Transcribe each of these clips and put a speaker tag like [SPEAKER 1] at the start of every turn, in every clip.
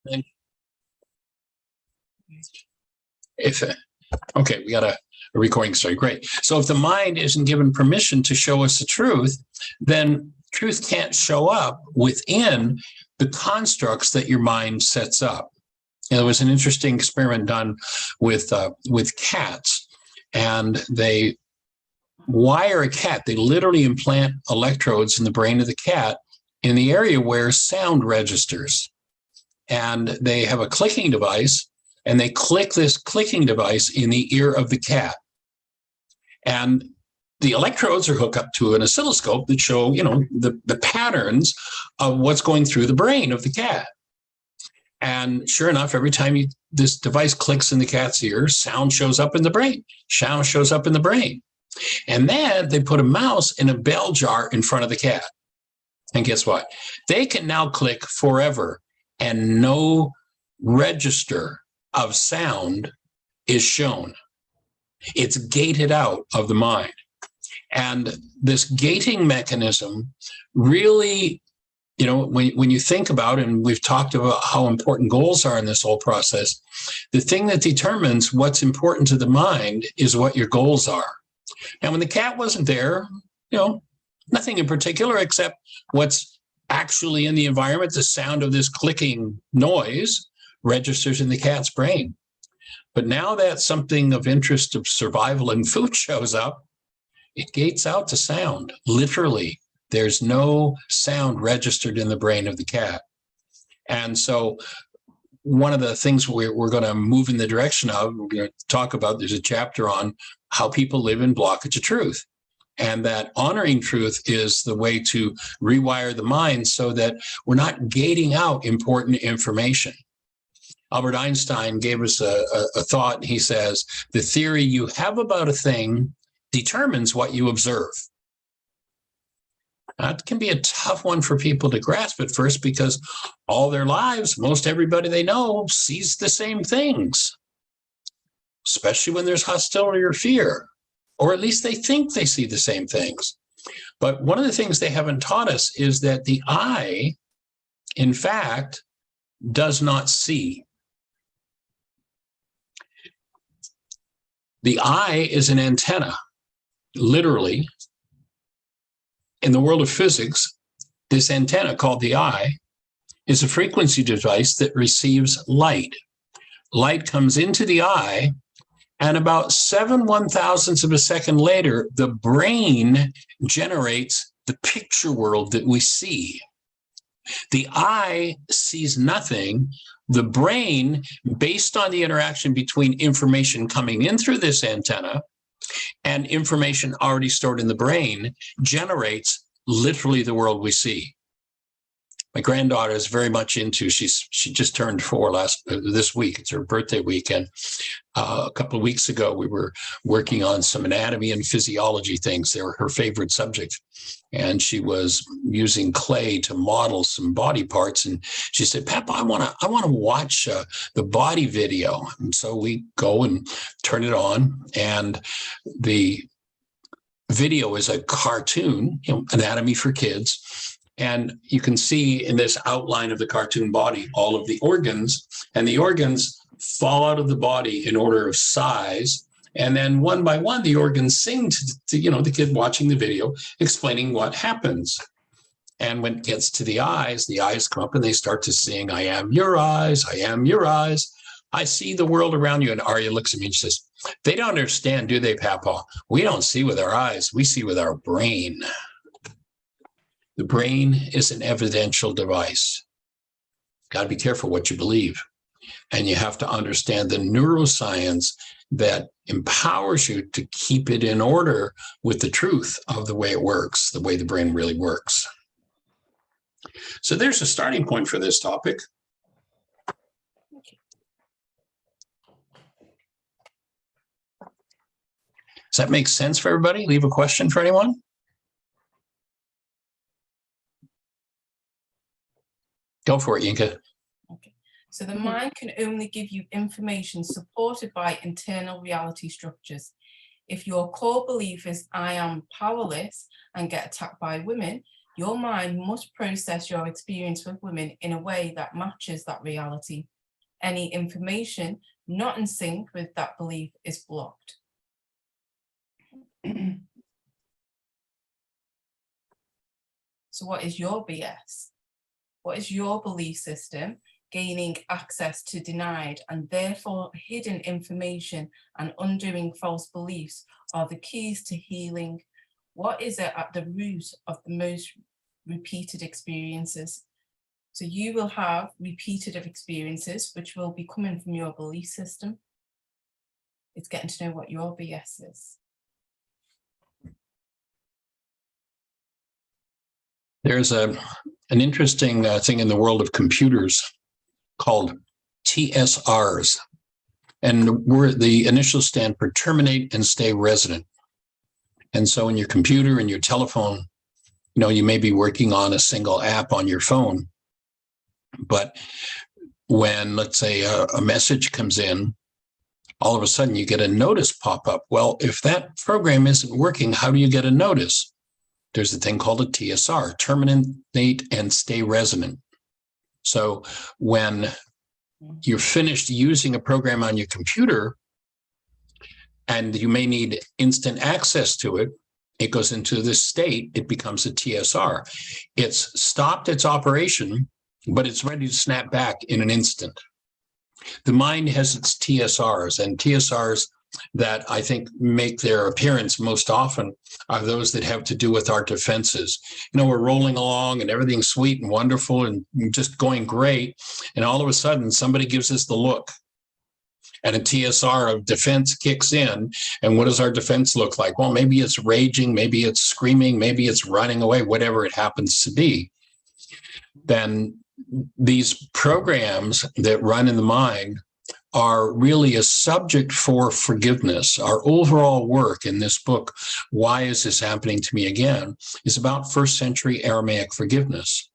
[SPEAKER 1] then if okay, we got a recording story. Great. So if the mind isn't given permission to show us the truth, then truth can't show up within the constructs that your mind sets up. And there was an interesting experiment done with cats, and they wire a cat. They literally implant electrodes in the brain of the cat in the area where sound registers. And they have a clicking device, and they click this clicking device in the ear of the cat. And the electrodes are hooked up to an oscilloscope that show, the patterns of what's going through the brain of the cat. And sure enough, every time this device clicks in the cat's ear, sound shows up in the brain. Sound shows up in the brain. And then they put a mouse in a bell jar in front of the cat. And guess what? They can now click forever, and no register of sound is shown. It's gated out of the mind. And this gating mechanism really, when you think about it, and we've talked about how important goals are in this whole process, the thing that determines what's important to the mind is what your goals are. And when the cat wasn't there, nothing in particular except what's actually in the environment, the sound of this clicking noise registers in the cat's brain. But now that something of interest of survival and food shows up, it gates out the sound. Literally, there's no sound registered in the brain of the cat. And so one of the things we're going to move in the direction of, we're going to talk about, there's a chapter on how people live in blockage of truth. And that honoring truth is the way to rewire the mind so that we're not gating out important information. Albert Einstein gave us a thought. He says, the theory you have about a thing determines what you observe. That can be a tough one for people to grasp at first, because all their lives, most everybody they know sees the same things, especially when there's hostility or fear, or at least they think they see the same things. But one of the things they haven't taught us is that the eye, in fact, does not see. The eye is an antenna. Literally, in the world of physics, this antenna called the eye is a frequency device that receives light. Light comes into the eye, and about 7/1000ths of a second later, the brain generates the picture world that we see. The eye sees nothing. The brain, based on the interaction between information coming in through this antenna and information already stored in the brain, generates literally the world we see. My granddaughter is very much into, she just turned 4 this week. It's her birthday week. And a couple of weeks ago, we were working on some anatomy and physiology things. They were her favorite subject. And she was using clay to model some body parts. And she said, Papa, I want to watch the body video. And so we go and turn it on. And the video is a cartoon, anatomy for kids. And you can see in this outline of the cartoon body, all of the organs, and the organs fall out of the body in order of size. And then one by one, the organs sing to the kid watching the video, explaining what happens. And when it gets to the eyes come up and they start to sing, I am your eyes, I am your eyes. I see the world around you. And Arya looks at me and says, they don't understand, do they, Papa? We don't see with our eyes, we see with our brain. The brain is an evidential device. Got to be careful what you believe. And you have to understand the neuroscience that empowers you to keep it in order with the truth of the way it works, the way the brain really works. So there's a starting point for this topic. Does that make sense for everybody? Leave a question for anyone? Go for it, Yinka.
[SPEAKER 2] Okay. So the mind can only give you information supported by internal reality structures. If your core belief is I am powerless and get attacked by women, Your mind must process your experience with women in a way that matches that reality. Any information not in sync with that belief is blocked. So what is your BS? What is your belief system? Gaining access to denied and therefore hidden information and undoing false beliefs are the keys to healing. What is it at the root of the most repeated experiences? So you will have repeated experiences, which will be coming from your belief system. It's getting to know what your BS is.
[SPEAKER 1] There's an interesting thing in the world of computers called TSRs. And the initials stand for terminate and stay resident. And so in your computer and your telephone, you may be working on a single app on your phone. But when, let's say, a message comes in, all of a sudden you get a notice pop up. Well, if that program isn't working, how do you get a notice? There's a thing called a TSR, terminate and stay resident. So when you're finished using a program on your computer and you may need instant access to it, it goes into this state, it becomes a TSR. It's stopped its operation, but it's ready to snap back in an instant. The mind has its TSRs, and TSRs that I think make their appearance most often are those that have to do with our defenses. We're rolling along and everything's sweet and wonderful and just going great. And all of a sudden, somebody gives us the look. And a TSR of defense kicks in. And what does our defense look like? Well, maybe it's raging, maybe it's screaming, maybe it's running away, whatever it happens to be. Then these programs that run in the mind are really a subject for forgiveness. Our overall work in this book, Why Is This Happening to Me Again?, is about first century Aramaic forgiveness.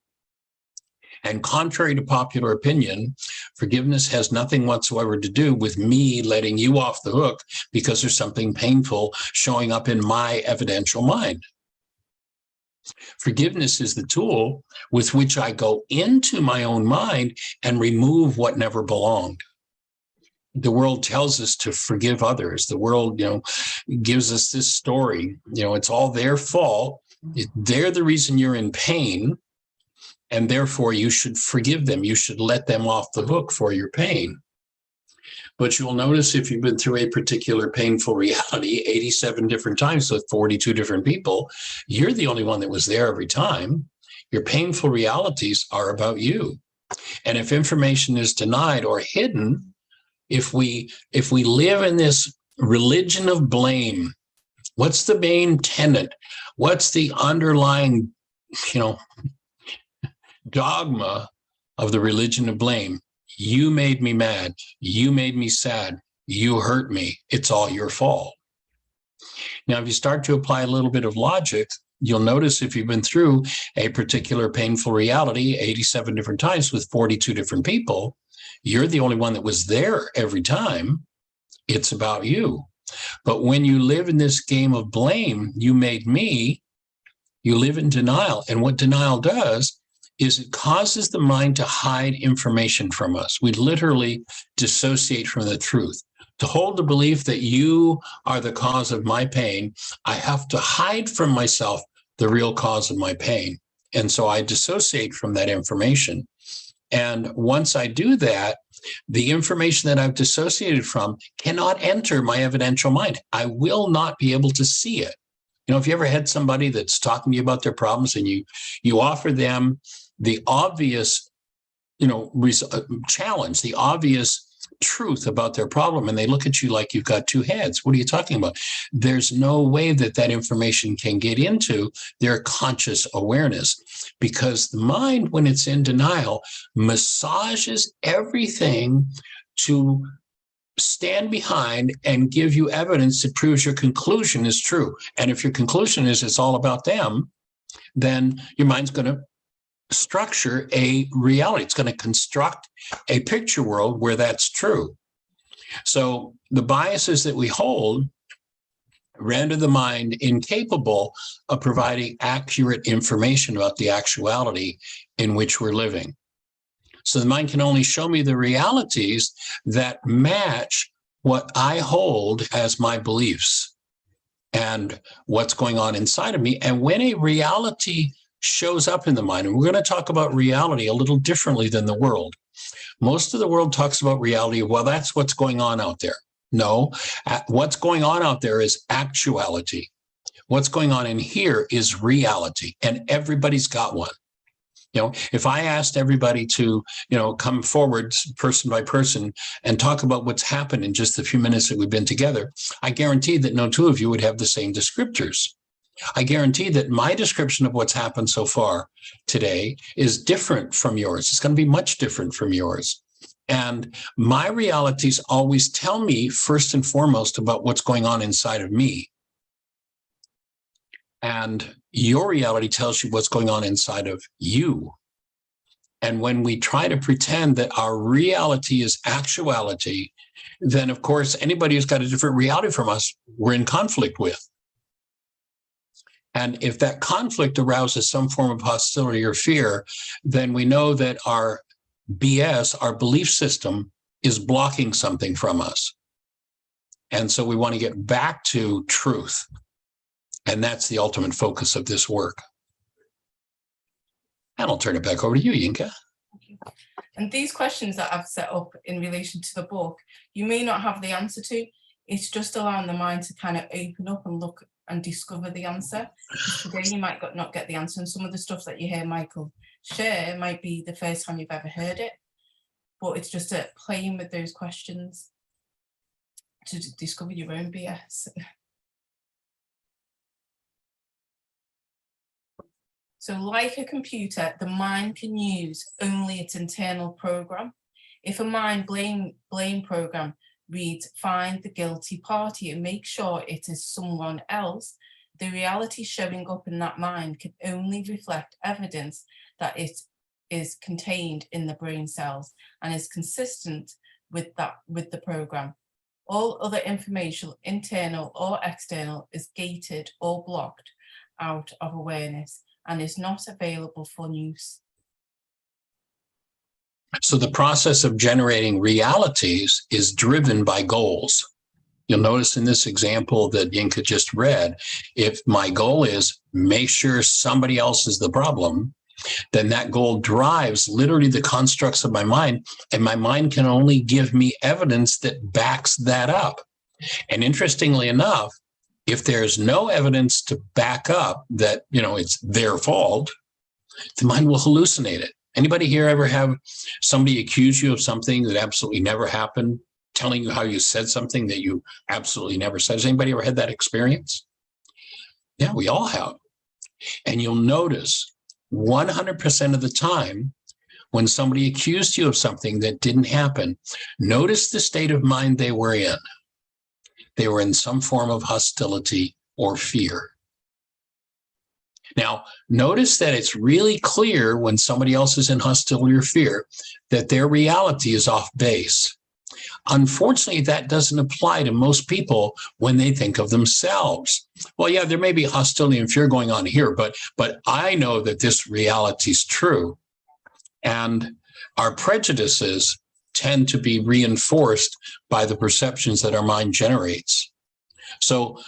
[SPEAKER 1] And contrary to popular opinion, forgiveness has nothing whatsoever to do with me letting you off the hook because there's something painful showing up in my evidential mind. Forgiveness is the tool with which I go into my own mind and remove what never belonged. The world tells us to forgive others. The world, gives us this story. It's all their fault. They're the reason you're in pain, and therefore you should forgive them. You should let them off the hook for your pain. But you'll notice if you've been through a particular painful reality 87 different times with 42 different people, you're the only one that was there every time. Your painful realities are about you. And if information is denied or hidden, if we live in this religion of blame, what's the main tenet? What's the underlying, dogma of the religion of blame? You made me mad. You made me sad. You hurt me. It's all your fault. Now, if you start to apply a little bit of logic, you'll notice if you've been through a particular painful reality 87 different times with 42 different people, you're the only one that was there every time. It's about you. But when you live in this game of blame, you made me, you live in denial. And what denial does is it causes the mind to hide information from us. We literally dissociate from the truth. To hold the belief that you are the cause of my pain, I have to hide from myself the real cause of my pain. And so I dissociate from that information. And once I do that, the information that I've dissociated from cannot enter my evidential mind. I will not be able to see it. If you ever had somebody that's talking to you about their problems and you offer them the obvious, challenge, the obvious truth about their problem, and they look at you like you've got two heads. What are you talking about? There's no way that information can get into their conscious awareness, because the mind, when it's in denial, massages everything to stand behind and give you evidence that proves your conclusion is true. And if your conclusion is it's all about them, then your mind's going to structure a reality. It's going to construct a picture world where that's true. So the biases that we hold render the mind incapable of providing accurate information about the actuality in which we're living. So the mind can only show me the realities that match what I hold as my beliefs and what's going on inside of me. And when a reality shows up in the mind, and we're going to talk about reality a little differently than the world. Most of the world talks about reality. Well, that's what's going on out there. No, what's going on out there is actuality. What's going on in here is reality, and everybody's got one. You know, if I asked everybody to, come forward person by person and talk about what's happened in just the few minutes that we've been together, I guarantee that no two of you would have the same descriptors. I guarantee that my description of what's happened so far today is different from yours. It's going to be much different from yours. And my realities always tell me first and foremost about what's going on inside of me. And your reality tells you what's going on inside of you. And when we try to pretend that our reality is actuality, then of course, anybody who's got a different reality from us, we're in conflict with. And if that conflict arouses some form of hostility or fear, then we know that our BS, our belief system, is blocking something from us. And so we want to get back to truth. And that's the ultimate focus of this work. And I'll turn it back over to you, Yinka.
[SPEAKER 2] Thank you. And these questions that I've set up in relation to the book, you may not have the answer to. It's just allowing the mind to kind of open up and look and discover the answer. Today you might not get the answer, and some of the stuff that you hear Michael share might be the first time you've ever heard it. But it's just playing with those questions to discover your own BS. So like a computer, the mind can use only its internal program. If a mind blame program reads, find the guilty party and make sure it is someone else, the reality showing up in that mind can only reflect evidence that it is contained in the brain cells and is consistent with the program. All other information, internal or external, is gated or blocked out of awareness and is not available for use.
[SPEAKER 1] So the process of generating realities is driven by goals. You'll notice in this example that Yinka just read, if my goal is make sure somebody else is the problem, then that goal drives literally the constructs of my mind, and my mind can only give me evidence that backs that up. And interestingly enough, if there's no evidence to back up that, it's their fault, the mind will hallucinate it. Anybody here ever have somebody accuse you of something that absolutely never happened, telling you how you said something that you absolutely never said? Has anybody ever had that experience? Yeah, we all have. And you'll notice 100% of the time when somebody accused you of something that didn't happen, notice the state of mind they were in. They were in some form of hostility or fear. Now, notice that it's really clear when somebody else is in hostility or fear that their reality is off base. Unfortunately, that doesn't apply to most people when they think of themselves. Well, yeah, there may be hostility and fear going on here, but I know that this reality is true. And our prejudices tend to be reinforced by the perceptions that our mind generates. So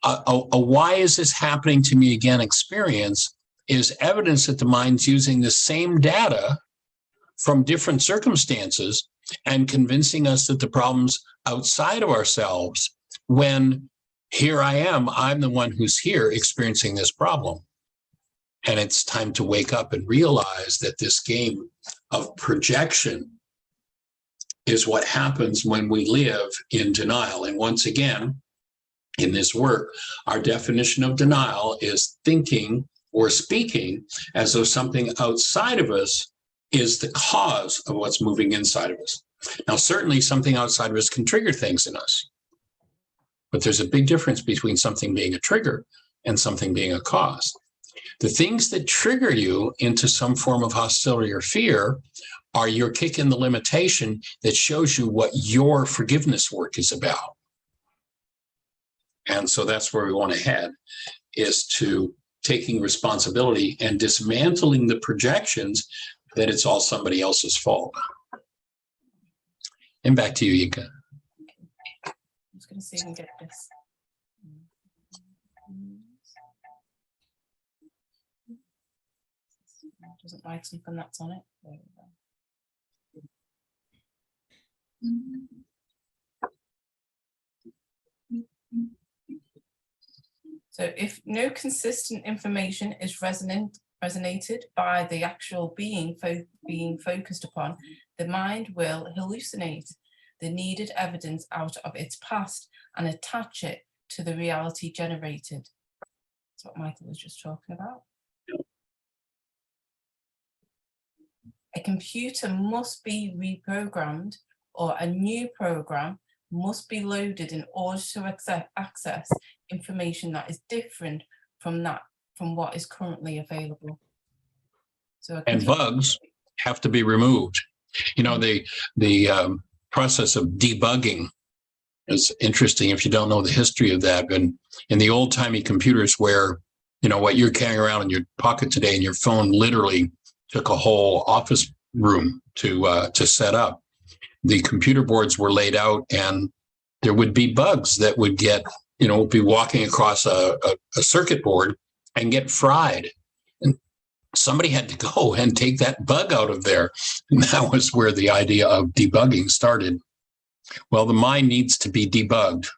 [SPEAKER 1] a why is this happening to me again experience is evidence that the mind's using the same data from different circumstances and convincing us that the problem's outside of ourselves, when here I'm the one who's here experiencing this problem. And it's time to wake up and realize that this game of projection is what happens when we live in denial. And once again, in this work, our definition of denial is thinking or speaking as though something outside of us is the cause of what's moving inside of us. Now, certainly something outside of us can trigger things in us, but there's a big difference between something being a trigger and something being a cause. The things that trigger you into some form of hostility or fear are your kick in the limitation that shows you what your forgiveness work is about. And so that's where we want to head, is to taking responsibility and dismantling the projections that it's all somebody else's fault. And back to you, Yinka.
[SPEAKER 2] I'm just going to see if I can get this. Doesn't like something that's on it. There we go. So if no consistent information is resonated by the actual being focused upon, the mind will hallucinate the needed evidence out of its past and attach it to the reality generated. That's what Michael was just talking about. A computer must be reprogrammed, or a new program must be loaded in order to access information that is different from what is currently available. So
[SPEAKER 1] and bugs have to be removed. You know, the process of debugging is interesting if you don't know the history of that. And in the old-timey computers where, you know, what you're carrying around in your pocket today and your phone literally took a whole office room to set up, the computer boards were laid out, and there would be bugs that would get, you know, be walking across a circuit board and get fried. And somebody had to go and take that bug out of there. And that was where the idea of debugging started. Well, the mind needs to be debugged.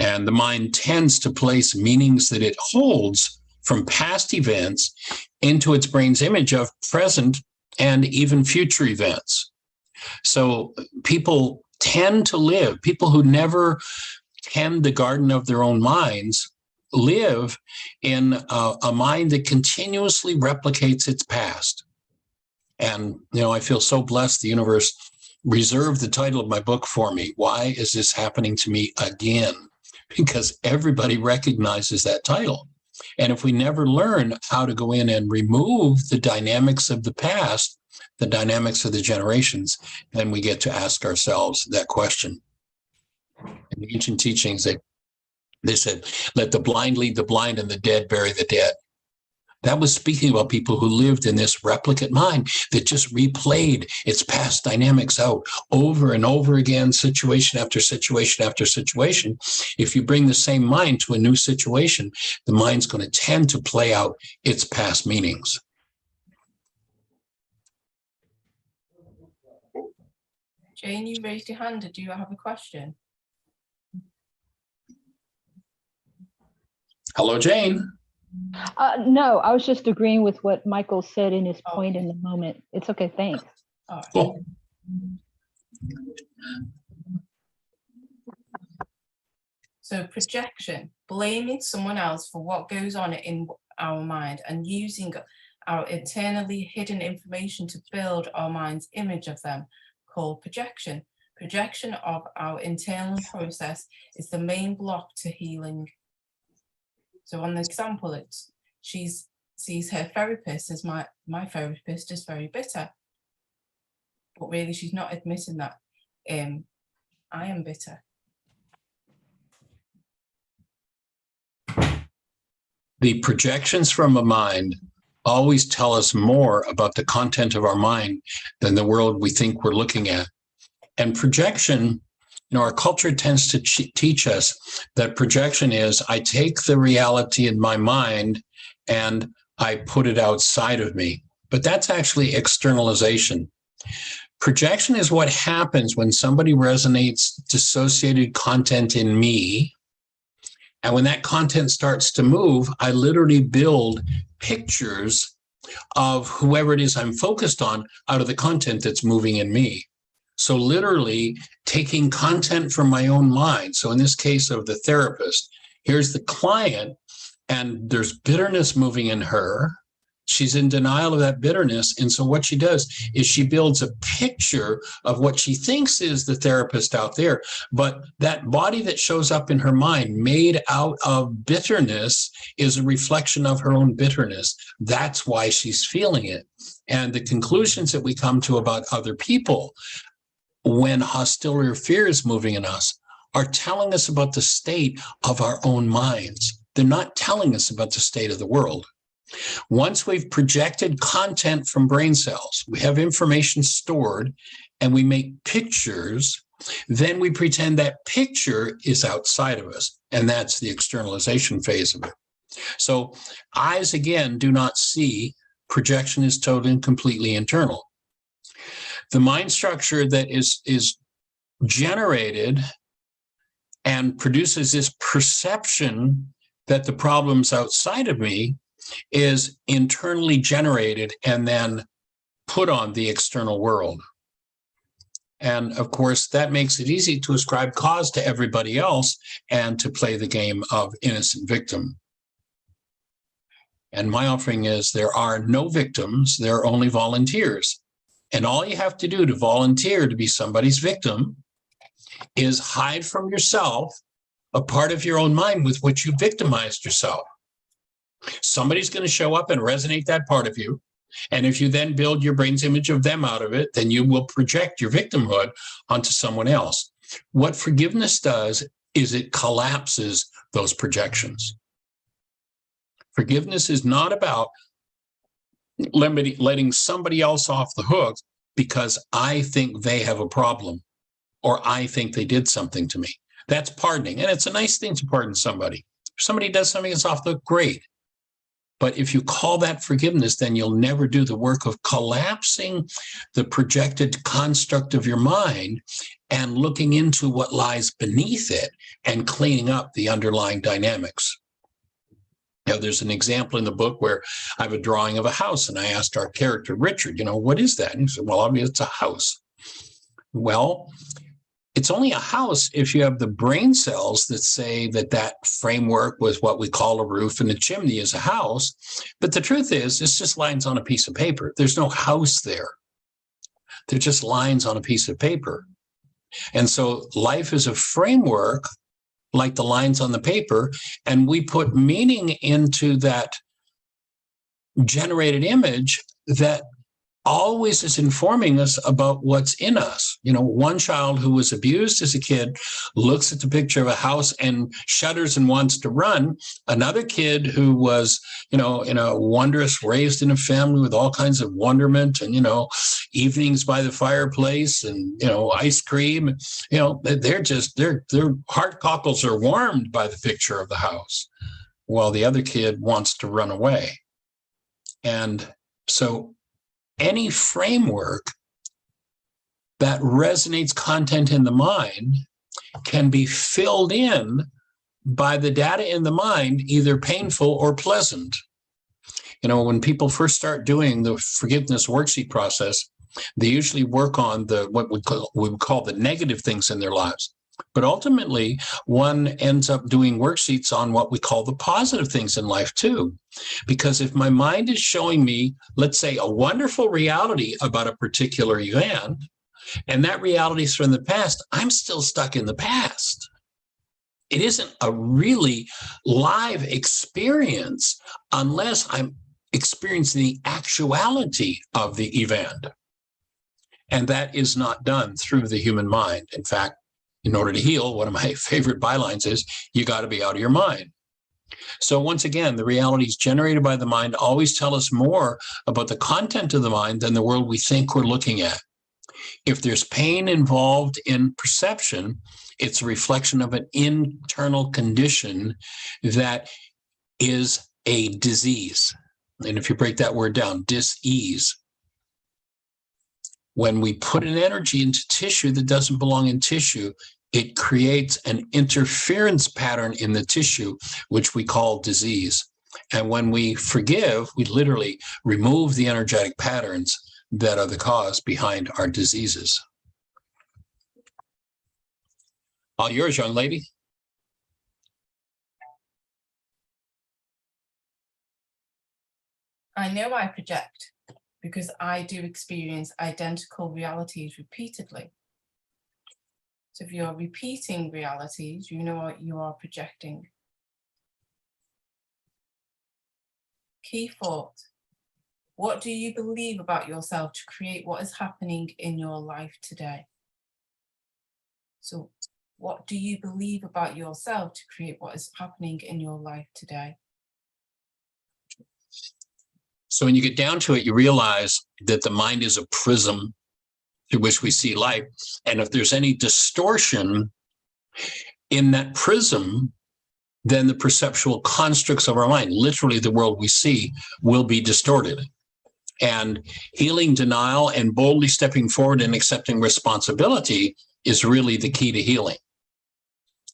[SPEAKER 1] And the mind tends to place meanings that it holds from past events into its brain's image of present and even future events. So people tend to live, people who never tend the garden of their own minds live in a mind that continuously replicates its past. And, you know, I feel so blessed the universe reserved the title of my book for me. Why is this happening to me again? Because everybody recognizes that title. And if we never learn how to go in and remove the dynamics of the past, the dynamics of the generations, then we get to ask ourselves that question. In the ancient teachings, they said, let the blind lead the blind and the dead bury the dead. That was speaking about people who lived in this replicate mind that just replayed its past dynamics out over and over again, situation after situation after situation. If you bring the same mind to a new situation, the mind's going to tend to play out its past meanings.
[SPEAKER 2] Jane, you raised your hand. Do you have a question?
[SPEAKER 1] Hello, Jane.
[SPEAKER 3] No, I was just agreeing with what Michael said in his point in the moment. It's okay, thanks.
[SPEAKER 2] All right.
[SPEAKER 1] Cool.
[SPEAKER 2] So projection, blaming someone else for what goes on in our mind and using our internally hidden information to build our mind's image of them, called projection. Projection of our internal process is the main block to healing. So on the example, it's she sees her therapist as my therapist is very bitter, but really she's not admitting that I am bitter.
[SPEAKER 1] The projections from a mind always tell us more about the content of our mind than the world we think we're looking at. And projection, you know, our culture tends to teach us that projection is I take the reality in my mind and I put it outside of me. But that's actually externalization. Projection is what happens when somebody resonates dissociated content in me. And when that content starts to move, I literally build pictures of whoever it is I'm focused on out of the content that's moving in me. So literally taking content from my own mind. So in this case of the therapist, here's the client and there's bitterness moving in her. She's in denial of that bitterness. And so what she does is she builds a picture of what she thinks is the therapist out there. But that body that shows up in her mind made out of bitterness is a reflection of her own bitterness. That's why she's feeling it. And the conclusions that we come to about other people when hostility or fear is moving in us are telling us about the state of our own minds. They're not telling us about the state of the world. Once we've projected content from brain cells, we have information stored, and we make pictures, then we pretend that picture is outside of us. And that's the externalization phase of it. So eyes, again, do not see. Projection is totally and completely internal. The mind structure that is generated and produces this perception that the problem's outside of me is internally generated and then put on the external world. And of course, that makes it easy to ascribe cause to everybody else and to play the game of innocent victim. And my offering is there are no victims, there are only volunteers. And all you have to do to volunteer to be somebody's victim is hide from yourself a part of your own mind with which you victimized yourself. Somebody's going to show up and resonate that part of you. And if you then build your brain's image of them out of it, then you will project your victimhood onto someone else. What forgiveness does is it collapses those projections. Forgiveness is not about letting somebody else off the hook because I think they have a problem or I think they did something to me. That's pardoning. And it's a nice thing to pardon somebody. If somebody does something that's off the hook, great. But if you call that forgiveness, then you'll never do the work of collapsing the projected construct of your mind and looking into what lies beneath it and cleaning up the underlying dynamics. Now, there's an example in the book where I have a drawing of a house, and I asked our character, Richard, what is that? And he said, well, obviously, it's a house. Well, it's only a house if you have the brain cells that say that that framework with what we call a roof and a chimney is a house. But the truth is, it's just lines on a piece of paper. There's no house there. They're just lines on a piece of paper. And so life is a framework like the lines on the paper, and we put meaning into that generated image that always is informing us about what's in us. One child who was abused as a kid looks at the picture of a house and shudders and wants to run. Another kid who was, in a wondrous, raised in a family with all kinds of wonderment and, evenings by the fireplace and, ice cream, their heart cockles are warmed by the picture of the house, while the other kid wants to run away. And so any framework that resonates content in the mind can be filled in by the data in the mind, either painful or pleasant. When people first start doing the forgiveness worksheet process, they usually work on what we call the negative things in their lives. But ultimately, one ends up doing worksheets on what we call the positive things in life too. Because if my mind is showing me, let's say, a wonderful reality about a particular event, and that reality is from the past, I'm still stuck in the past. It isn't a really live experience unless I'm experiencing the actuality of the event. And that is not done through the human mind. In fact, in order to heal, one of my favorite bylines is, you got to be out of your mind. So once again, the realities generated by the mind always tell us more about the content of the mind than the world we think we're looking at. If there's pain involved in perception, it's a reflection of an internal condition that is a disease. And if you break that word down, dis-ease. When we put an energy into tissue that doesn't belong in tissue, it creates an interference pattern in the tissue, which we call disease. And when we forgive, we literally remove the energetic patterns that are the cause behind our diseases. All yours, young lady.
[SPEAKER 2] I know I project because I do experience identical realities repeatedly. So if you're repeating realities, you know what you are projecting. Key thought. What do you believe about yourself to create what is happening in your life today? So what do you believe about yourself to create what is happening in your life today?
[SPEAKER 1] So when you get down to it, you realize that the mind is a prism through which we see life. And if there's any distortion in that prism, then the perceptual constructs of our mind, literally the world we see, will be distorted. And healing denial and boldly stepping forward and accepting responsibility is really the key to healing.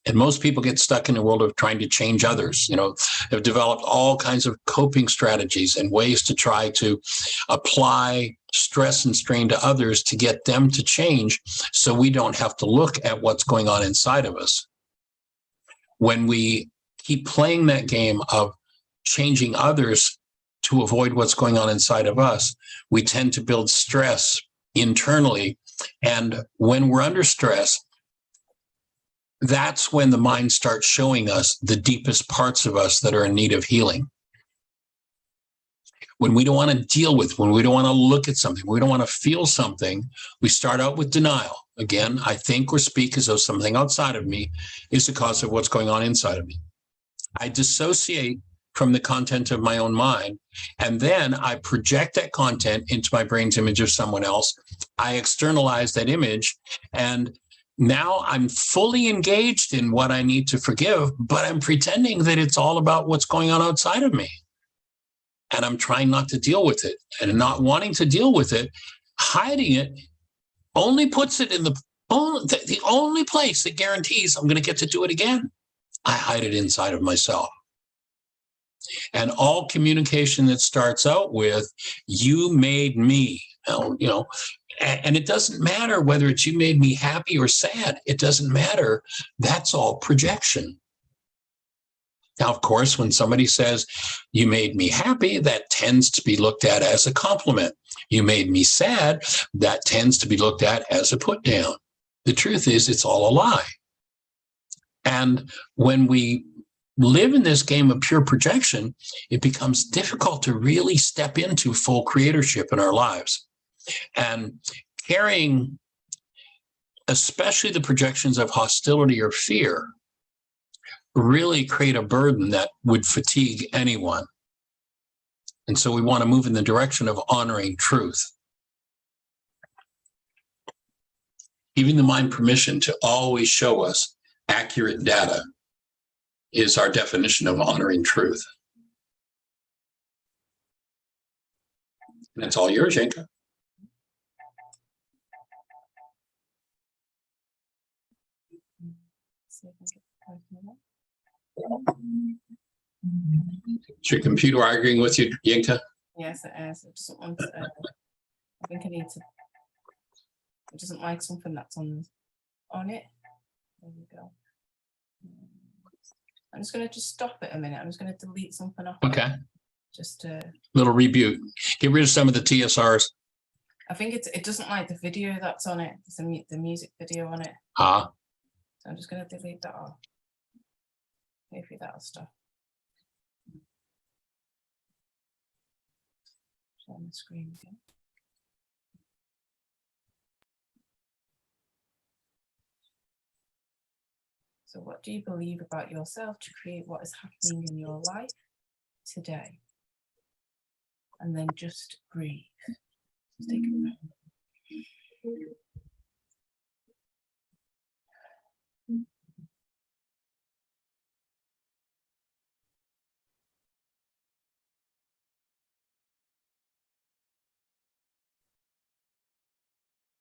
[SPEAKER 1] And most people get stuck in a world of trying to change others. Have developed all kinds of coping strategies and ways to try to apply stress and strain to others to get them to change, so we don't have to look at what's going on inside of us. When we keep playing that game of changing others to avoid what's going on inside of us, we tend to build stress internally. And when we're under stress, that's when the mind starts showing us the deepest parts of us that are in need of healing. When we don't want to deal with, when we don't want to look at something, we don't want to feel something, we start out with denial. Again, I think or speak as though something outside of me is the cause of what's going on inside of me. I dissociate from the content of my own mind, and then I project that content into my brain's image of someone else. I externalize that image, and now I'm fully engaged in what I need to forgive, but I'm pretending that it's all about what's going on outside of me. And I'm trying not to deal with it, and not wanting to deal with it, hiding it, only puts it in the only place that guarantees I'm going to get to do it again. I hide it inside of myself. And all communication that starts out with, you made me, and it doesn't matter whether it's you made me happy or sad. It doesn't matter. That's all projection. Now, of course, when somebody says, you made me happy, that tends to be looked at as a compliment. You made me sad, that tends to be looked at as a put down. The truth is, it's all a lie. And when we live in this game of pure projection, it becomes difficult to really step into full creatorship in our lives. And carrying, especially the projections of hostility or fear, really create a burden that would fatigue anyone. And so we want to move in the direction of honoring truth. Giving the mind permission to always show us accurate data is our definition of honoring truth. And that's all yours, Yenka. Is your computer arguing with you, Yenka?
[SPEAKER 2] Yes, it is. It doesn't want to, I think I need to. It doesn't like something that's on it. There we go. I'm just going to stop it a minute. I'm just going to delete something off.
[SPEAKER 1] Okay.
[SPEAKER 2] Just a
[SPEAKER 1] little reboot. Get rid of some of the TSRs.
[SPEAKER 2] I think it doesn't like the video that's on it. There's the music video on it.
[SPEAKER 1] Ah.
[SPEAKER 2] So I'm just going to delete that off. Maybe that'll stop. Share my screen again. So what do you believe about yourself to create what is happening in your life today? And then just breathe. Just take a breath.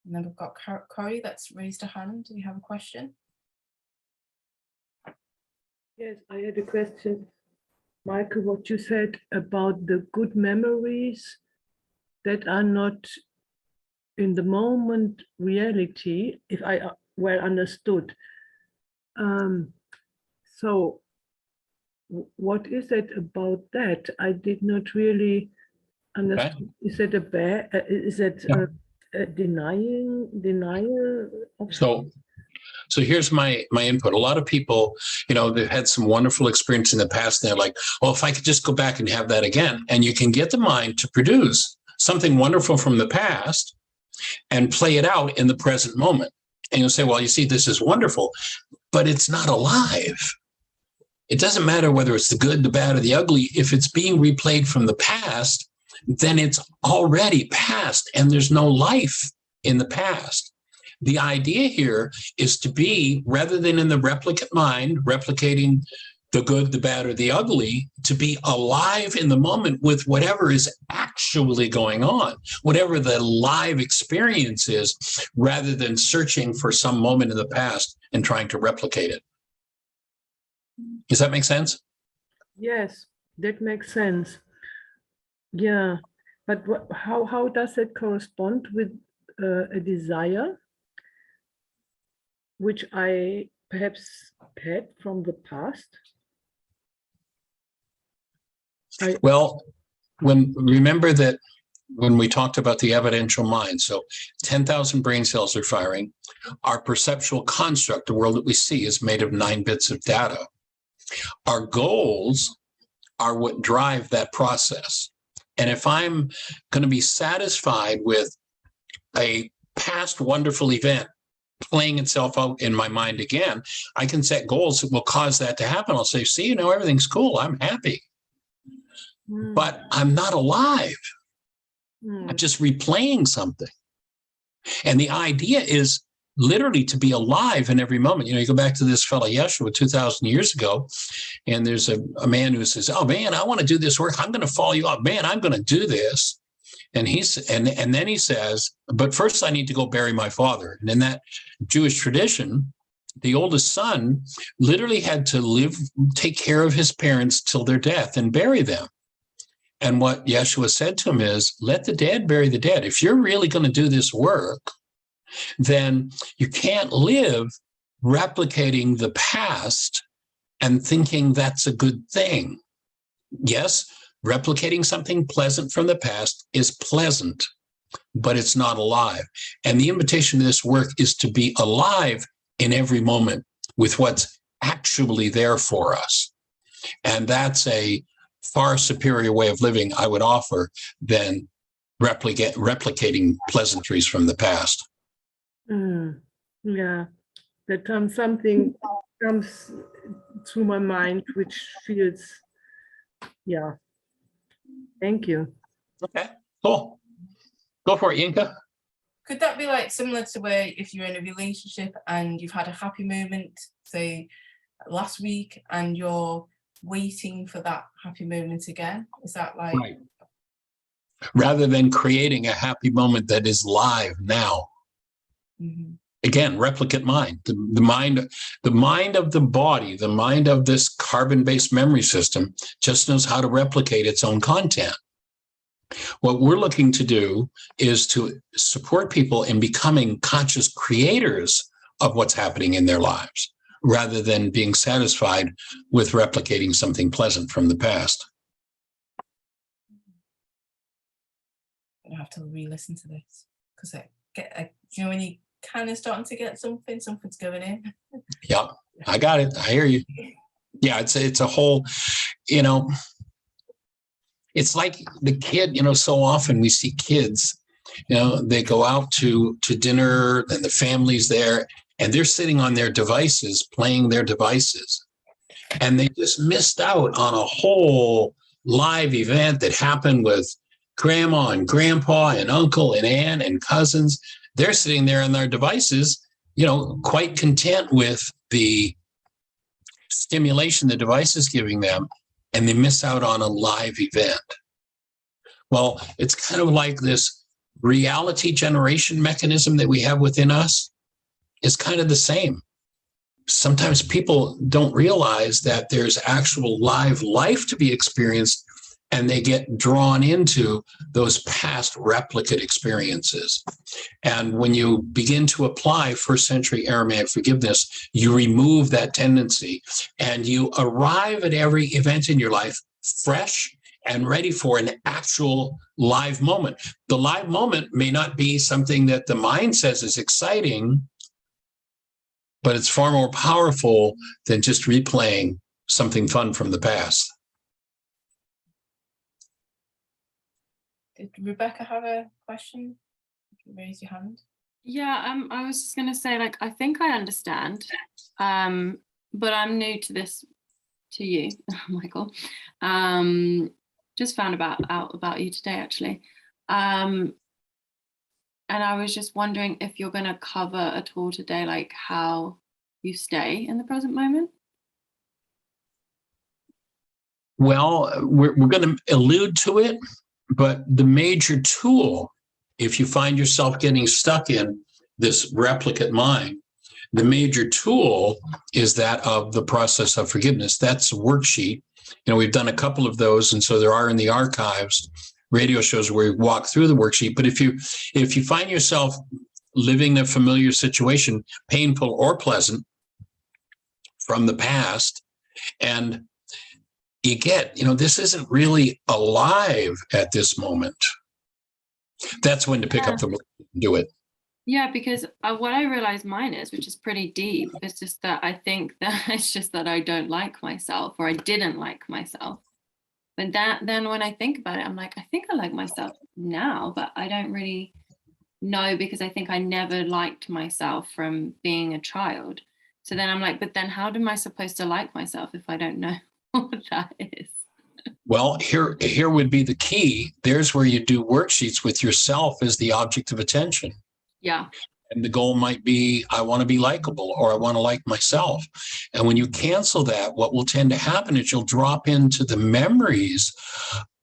[SPEAKER 2] And then we've got Corey that's raised a hand. Do you have a question?
[SPEAKER 4] Yes, I had a question. Michael, what you said about the good memories that are not in the moment reality, if I well understood. So what is it about that? I did not really understand. Okay. Is it a denial of
[SPEAKER 1] So here's my input. A lot of people, they've had some wonderful experience in the past. And they're like, well, if I could just go back and have that again. And you can get the mind to produce something wonderful from the past and play it out in the present moment. And you'll say, well, you see, this is wonderful. but it's not alive. It doesn't matter whether it's the good, the bad, or the ugly. If it's being replayed from the past, then it's already past and there's no life in the past. The idea here is to be, rather than in the replicate mind, replicating the good, the bad, or the ugly, to be alive in the moment with whatever is actually going on, whatever the live experience is, rather than searching for some moment in the past and trying to replicate it. Does that make sense?
[SPEAKER 4] Yes, that makes sense. Yeah, but how does it correspond with a desire, which I perhaps had from the past?
[SPEAKER 1] Well, remember that when we talked about the evidential mind, so 10,000 brain cells are firing. Our perceptual construct, the world that we see, is made of 9 bits of data. Our goals are what drive that process. And if I'm going to be satisfied with a past wonderful event playing itself out in my mind again, I can set goals that will cause that to happen. I'll say, see, everything's cool. I'm happy. But I'm not alive. I'm just replaying something. And the idea is literally to be alive in every moment. You go back to this fellow Yeshua 2,000 years ago, and there's a man who says, oh man, I want to do this work. I'm going to follow you up. Man, I'm going to do this. And and then he says, but first I need to go bury my father. And in that Jewish tradition, the oldest son literally had to take care of his parents till their death and bury them. And what Yeshua said to him is, let the dead bury the dead. If you're really going to do this work, then you can't live replicating the past and thinking that's a good thing. Yes, replicating something pleasant from the past is pleasant, but it's not alive. And the invitation to this work is to be alive in every moment with what's actually there for us. And that's a far superior way of living I would offer than replicating pleasantries from the past.
[SPEAKER 4] Yeah, that something comes through my mind, which feels, yeah. Thank you.
[SPEAKER 1] Okay, cool. Go for it, Yinka.
[SPEAKER 2] Could that be like similar to where if you're in a relationship and you've had a happy moment, say last week, and you're waiting for that happy moment again? Is that like...
[SPEAKER 1] Right. Rather than creating a happy moment that is live now. Mm-hmm. Again, replicate mind. The mind of the body, the mind of this carbon-based memory system just knows how to replicate its own content. What we're looking to do is to support people in becoming conscious creators of what's happening in their lives, rather than being satisfied with replicating something pleasant from the past.
[SPEAKER 2] I have to re-listen to this because when you kind of starting to get something's going in.
[SPEAKER 1] Yeah, I got it. I hear you. Yeah, it's a whole, it's like the kid, so often we see kids, they go out to dinner and the family's there and they're sitting on their devices, playing their devices. And they just missed out on a whole live event that happened with grandma and grandpa and uncle and aunt and cousins. They're sitting there on their devices, quite content with the stimulation the device is giving them, and they miss out on a live event. Well, it's kind of like this reality generation mechanism that we have within us is kind of the same. Sometimes people don't realize that there's actual live life to be experienced, and they get drawn into those past replicate experiences. And when you begin to apply first century Aramaic forgiveness, you remove that tendency and you arrive at every event in your life fresh and ready for an actual live moment. The live moment may not be something that the mind says is exciting, but it's far more powerful than just replaying something fun from the past.
[SPEAKER 2] Did Rebecca have a question? Raise your hand.
[SPEAKER 5] Yeah, I was just gonna say, like, I think I understand, but I'm new to this, to you, Michael. Just found out about you today, actually. And I was just wondering if you're gonna cover at all today, like how you stay in the present moment.
[SPEAKER 1] Well, we're going to allude to it, but the major tool, if you find yourself getting stuck in this replicate mind, the major tool is that of the process of forgiveness. That's a worksheet. You know, we've done a couple of those, and so there are in the archives radio shows where we walk through the worksheet. But if you find yourself living a familiar situation, painful or pleasant, from the past, and you get, this isn't really alive at this moment, that's when to pick up the book and do it.
[SPEAKER 5] Yeah, because what I realize mine is, which is pretty deep, is just that I think that it's just that I don't like myself, or I didn't like myself. But then when I think about it, I'm like, I think I like myself now, but I don't really know, because I think I never liked myself from being a child. So then I'm like, but then how am I supposed to like myself if I don't know what that is?
[SPEAKER 1] Well, here would be the key. There's where you do worksheets with yourself as the object of attention.
[SPEAKER 5] Yeah.
[SPEAKER 1] And the goal might be, I want to be likable, or I want to like myself. And when you cancel that, what will tend to happen is you'll drop into the memories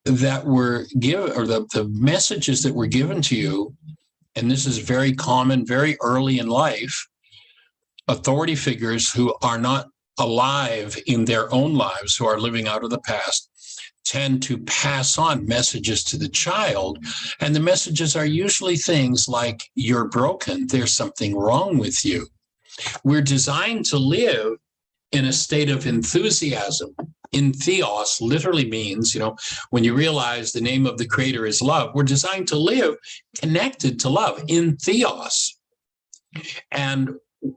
[SPEAKER 1] that were given, or the messages that were given to you. And this is very common, very early in life. Authority figures who are not alive in their own lives, who are living out of the past, tend to pass on messages to the child. And the messages are usually things like, you're broken, there's something wrong with you. We're designed to live in a state of enthusiasm. In theos literally means, when you realize the name of the creator is love, we're designed to live connected to love, in theos. And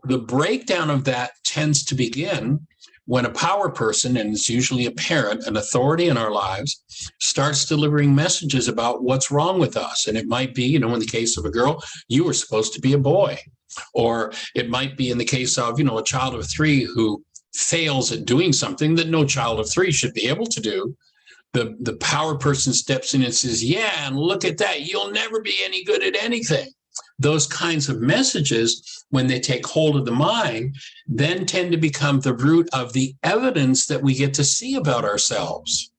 [SPEAKER 1] the breakdown of that tends to begin when a power person, and it's usually a parent, an authority in our lives, starts delivering messages about what's wrong with us. And it might be, in the case of a girl, you were supposed to be a boy. Or it might be in the case of, a child of 3 who fails at doing something that no child of 3 should be able to do. The power person steps in and says, yeah, and look at that, you'll never be any good at anything. Those kinds of messages, when they take hold of the mind, then tend to become the root of the evidence that we get to see about ourselves.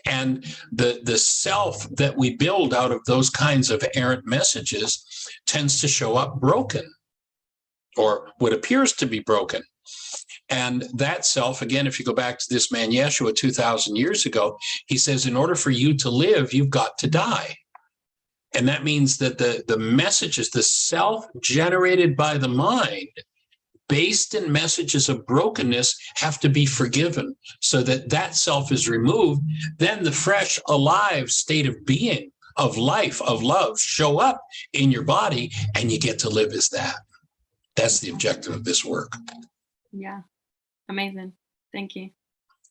[SPEAKER 1] And the self that we build out of those kinds of errant messages tends to show up broken, or what appears to be broken. And that self, again, if you go back to this man, Yeshua, 2,000 years ago, he says, in order for you to live, you've got to die. And that means that the messages, the self generated by the mind, based in messages of brokenness, have to be forgiven so that self is removed. Then the fresh, alive state of being, of life, of love, show up in your body, and you get to live as that. That's the objective of this work.
[SPEAKER 5] Yeah. Amazing. Thank you.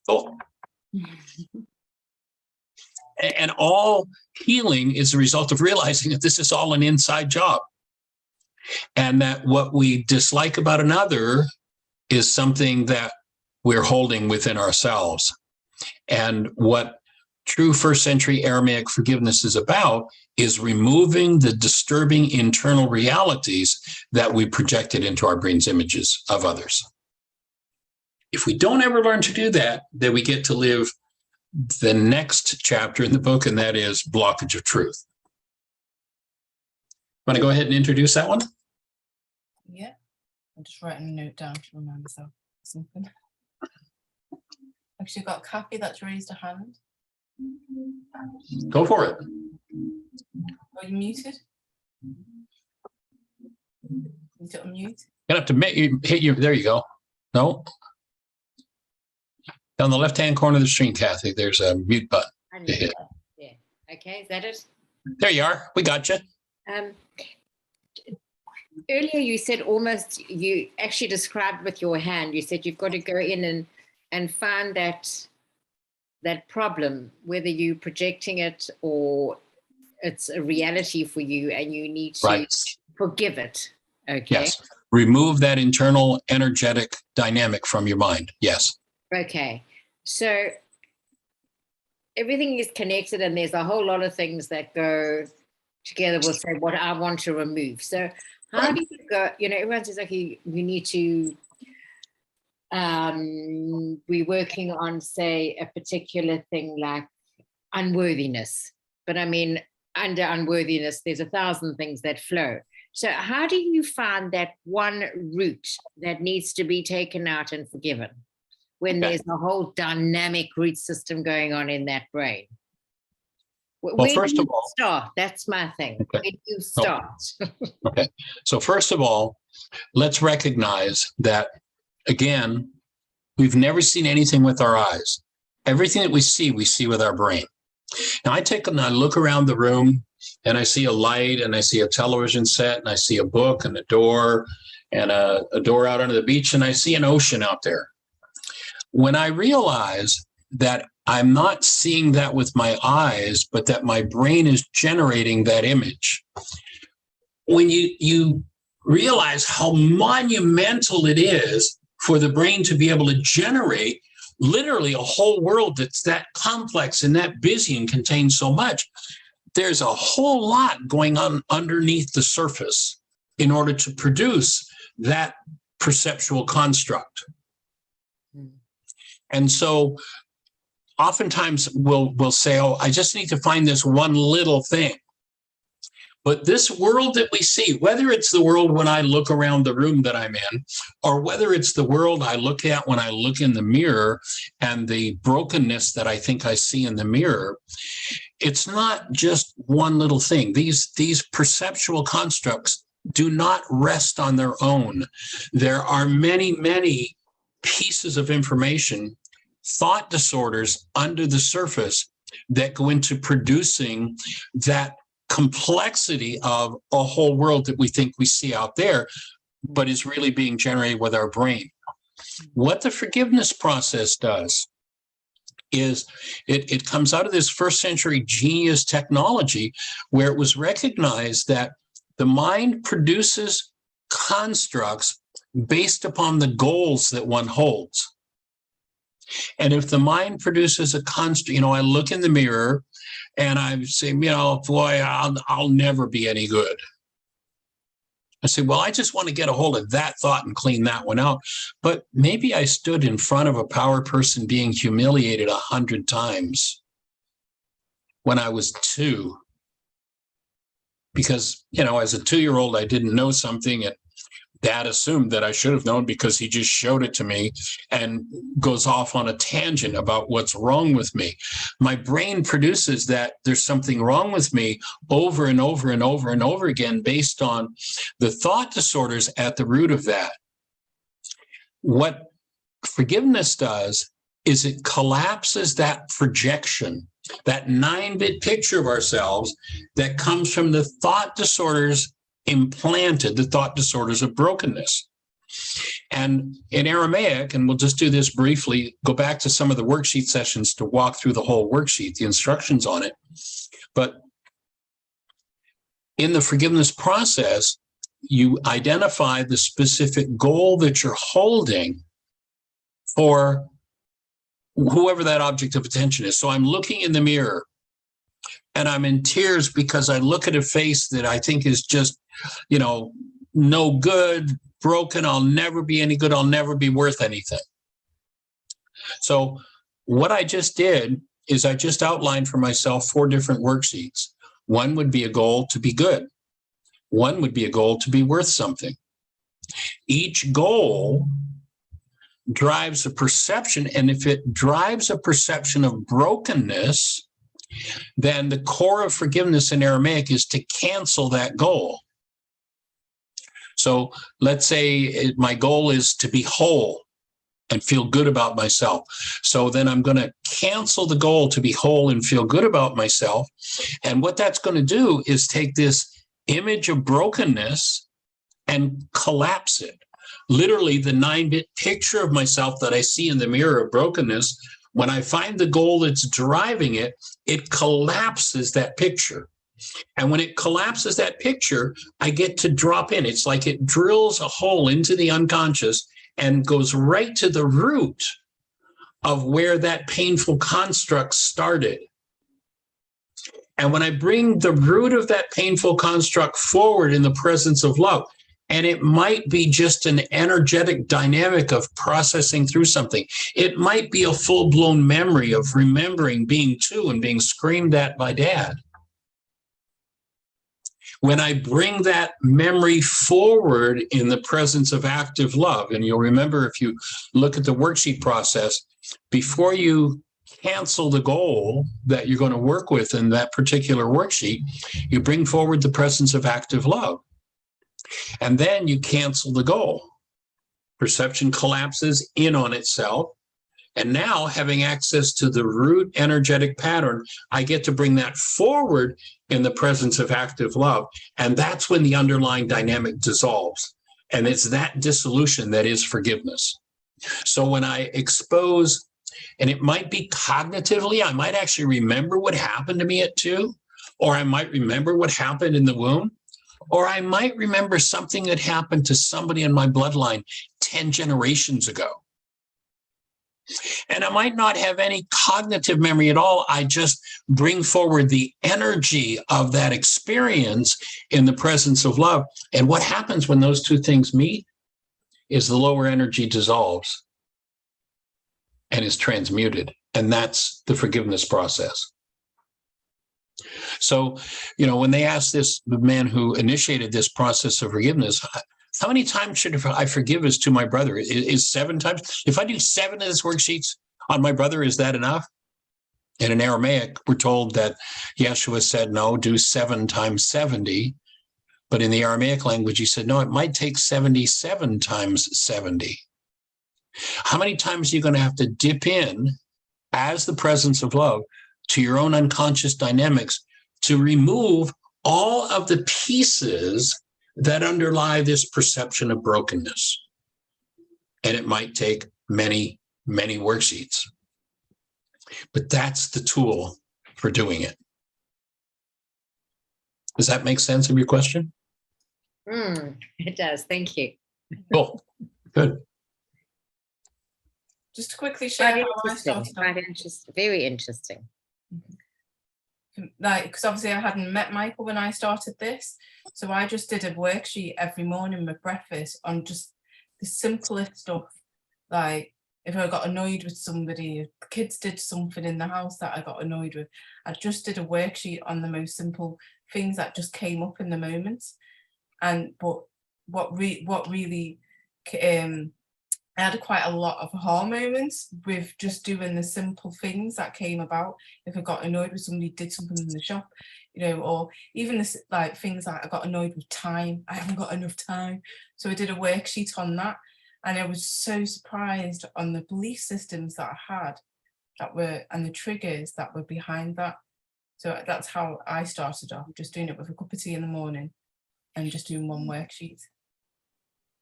[SPEAKER 1] Cool. And all healing is the result of realizing that this is all an inside job, and that what we dislike about another is something that we're holding within ourselves. And what true first century Aramaic forgiveness is about is removing the disturbing internal realities that we projected into our brain's images of others. If we don't ever learn to do that, then we get to live the next chapter in the book, and that is blockage of truth. Want to go ahead and introduce that one?
[SPEAKER 2] Yeah, I'm just writing a note down to remind myself of something. Actually, got Kathy that's raised a hand.
[SPEAKER 1] Go for it.
[SPEAKER 2] Are you muted? You need to unmute.
[SPEAKER 1] You're gonna have to hit you. There you go. No. Down the left-hand corner of the screen, Kathy, there's a mute button to hit.
[SPEAKER 6] Yeah. Okay, is that it?
[SPEAKER 1] There you are. We got you.
[SPEAKER 6] Earlier you said you actually described with your hand, you said you've got to go in and find that problem, whether you're projecting it or it's a reality for you, and you need to forgive it. Okay.
[SPEAKER 1] Yes. Remove that internal energetic dynamic from your mind. Yes.
[SPEAKER 6] Okay. So everything is connected, and there's a whole lot of things that go together with, say, what I want to remove. So how do you go, everyone says, okay, you need to be working on, say, a particular thing like unworthiness. But I mean, under unworthiness, there's 1,000 things that flow. So how do you find that one root that needs to be taken out and forgiven when there's a whole dynamic root system going on in that brain? Where
[SPEAKER 1] first
[SPEAKER 6] do
[SPEAKER 1] of
[SPEAKER 6] you
[SPEAKER 1] all,
[SPEAKER 6] start? That's my thing.
[SPEAKER 1] Okay.
[SPEAKER 6] Where do you start?
[SPEAKER 1] Okay. So first of all, let's recognize that, again, we've never seen anything with our eyes. Everything that we see with our brain. Now I look around the room and I see a light and I see a television set and I see a book and a door and a door out onto the beach and I see an ocean out there. When I realize that I'm not seeing that with my eyes, but that my brain is generating that image, when you realize how monumental it is for the brain to be able to generate literally a whole world that's that complex and that busy and contains so much, there's a whole lot going on underneath the surface in order to produce that perceptual construct. And so oftentimes we'll say, oh, I just need to find this one little thing. But this world that we see, whether it's the world when I look around the room that I'm in, or whether it's the world I look at when I look in the mirror and the brokenness that I think I see in the mirror, it's not just one little thing. These perceptual constructs do not rest on their own. There are many, many pieces of information, thought disorders under the surface that go into producing that complexity of a whole world that we think we see out there, but is really being generated with our brain. What the forgiveness process does is it comes out of this first century genius technology where it was recognized that the mind produces constructs based upon the goals that one holds. And if the mind produces a construct, I look in the mirror and I say, boy, I'll never be any good. I say, well, I just want to get a hold of that thought and clean that one out. But maybe I stood in front of a power person being humiliated 100 times when I was 2. Because, as a 2-year-old, I didn't know something and Dad assumed that I should have known because he just showed it to me and goes off on a tangent about what's wrong with me. My brain produces that there's something wrong with me over and over and over and over again based on the thought disorders at the root of that. What forgiveness does is it collapses that projection, that 9-bit picture of ourselves that comes from the thought disorders implanted, the thought disorders of brokenness. And in Aramaic, and we'll just do this briefly, go back to some of the worksheet sessions to walk through the whole worksheet, the instructions on it. But in the forgiveness process, you identify the specific goal that you're holding for whoever that object of attention is. So I'm looking in the mirror and I'm in tears because I look at a face that I think is just, no good, broken. I'll never be any good. I'll never be worth anything. So what I just did is I just outlined for myself 4 different worksheets. One would be a goal to be good. One would be a goal to be worth something. Each goal drives a perception, and if it drives a perception of brokenness, then the core of forgiveness in Aramaic is to cancel that goal. So let's say my goal is to be whole and feel good about myself. So then I'm going to cancel the goal to be whole and feel good about myself. And what that's going to do is take this image of brokenness and collapse it. Literally the 9-bit picture of myself that I see in the mirror of brokenness, when I find the goal that's driving it, it collapses that picture. And when it collapses that picture, I get to drop in. It's like it drills a hole into the unconscious and goes right to the root of where that painful construct started. And when I bring the root of that painful construct forward in the presence of love, and it might be just an energetic dynamic of processing through something. It might be a full-blown memory of remembering being 2 and being screamed at by dad. When I bring that memory forward in the presence of active love, and you'll remember if you look at the worksheet process, before you cancel the goal that you're going to work with in that particular worksheet, you bring forward the presence of active love. And then you cancel the goal. Perception collapses in on itself. And now, having access to the root energetic pattern, I get to bring that forward in the presence of active love. And that's when the underlying dynamic dissolves. And it's that dissolution that is forgiveness. So when I expose, and it might be cognitively, I might actually remember what happened to me at 2, or I might remember what happened in the womb. Or I might remember something that happened to somebody in my bloodline 10 generations ago. And I might not have any cognitive memory at all. I just bring forward the energy of that experience in the presence of love. And what happens when those two things meet is the lower energy dissolves and is transmuted. And that's the forgiveness process. So, when they asked the man who initiated this process of forgiveness, how many times should I forgive as to my brother? Is 7 times? If I do 7 of these worksheets on my brother, is that enough? And in Aramaic, we're told that Yeshua said, no, do 7 times 70. But in the Aramaic language, he said, no, it might take 77 times 70. How many times are you going to have to dip in as the presence of love to your own unconscious dynamics to remove all of the pieces that underlie this perception of brokenness? And it might take many, many worksheets. But that's the tool for doing it. Does that make sense of your question?
[SPEAKER 6] It does. Thank you.
[SPEAKER 1] Cool. Good.
[SPEAKER 2] Just to quickly share
[SPEAKER 6] Quite
[SPEAKER 2] how I
[SPEAKER 6] interesting.
[SPEAKER 2] started off.
[SPEAKER 6] Quite interesting. Very interesting.
[SPEAKER 2] Because obviously I hadn't met Michael when I started this. So I just did a worksheet every morning with breakfast on just the simplest stuff. Like if I got annoyed with somebody, if the kids did something in the house that I got annoyed with, I just did a worksheet on the most simple things that just came up in the moment. But what really I had quite a lot of aha moments with just doing the simple things that came about. If I got annoyed with somebody did something in the shop, or even this, like things like I got annoyed with time. I haven't got enough time. So I did a worksheet on that. And I was so surprised on the belief systems that I had and the triggers that were behind that. So that's how I started off, just doing it with a cup of tea in the morning and just doing one worksheet.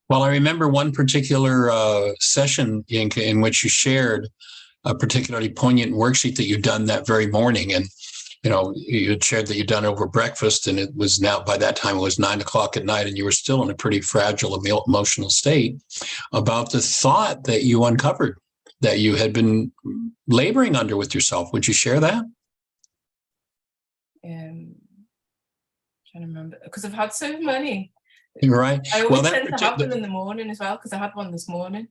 [SPEAKER 1] Well, I remember one particular session in which you shared a particularly poignant worksheet that you'd done that very morning. And, you had shared that you'd done over breakfast, and it was now, by that time, it was 9 o'clock at night, and you were still in a pretty fragile emotional state about the thought that you uncovered, that you had been laboring under with yourself. Would you share that?
[SPEAKER 2] Trying to remember, because I've had so many.
[SPEAKER 1] Right.
[SPEAKER 2] I always tend to have them in the morning as well, because I had one this morning.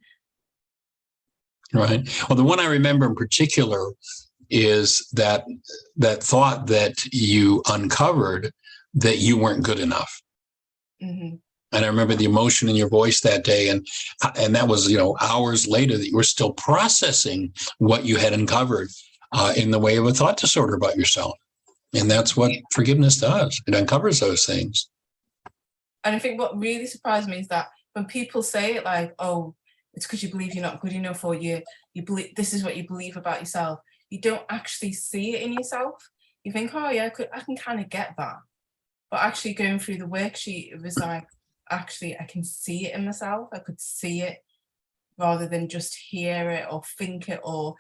[SPEAKER 1] Right. Well, the one I remember in particular is that thought that you uncovered that you weren't good enough. Mm-hmm. And I remember the emotion in your voice that day, and that was hours later that you were still processing what you had uncovered in the way of a thought disorder about yourself. And that's what forgiveness does. It uncovers those things.
[SPEAKER 2] And I think what really surprised me is that when people say it like, oh, it's because you believe you're not good enough, or you believe this is what you believe about yourself, you don't actually see it in yourself. You think, oh yeah, I can kind of get that. But actually going through the worksheet, it was like, actually, I can see it in myself. I could see it rather than just hear it or think it or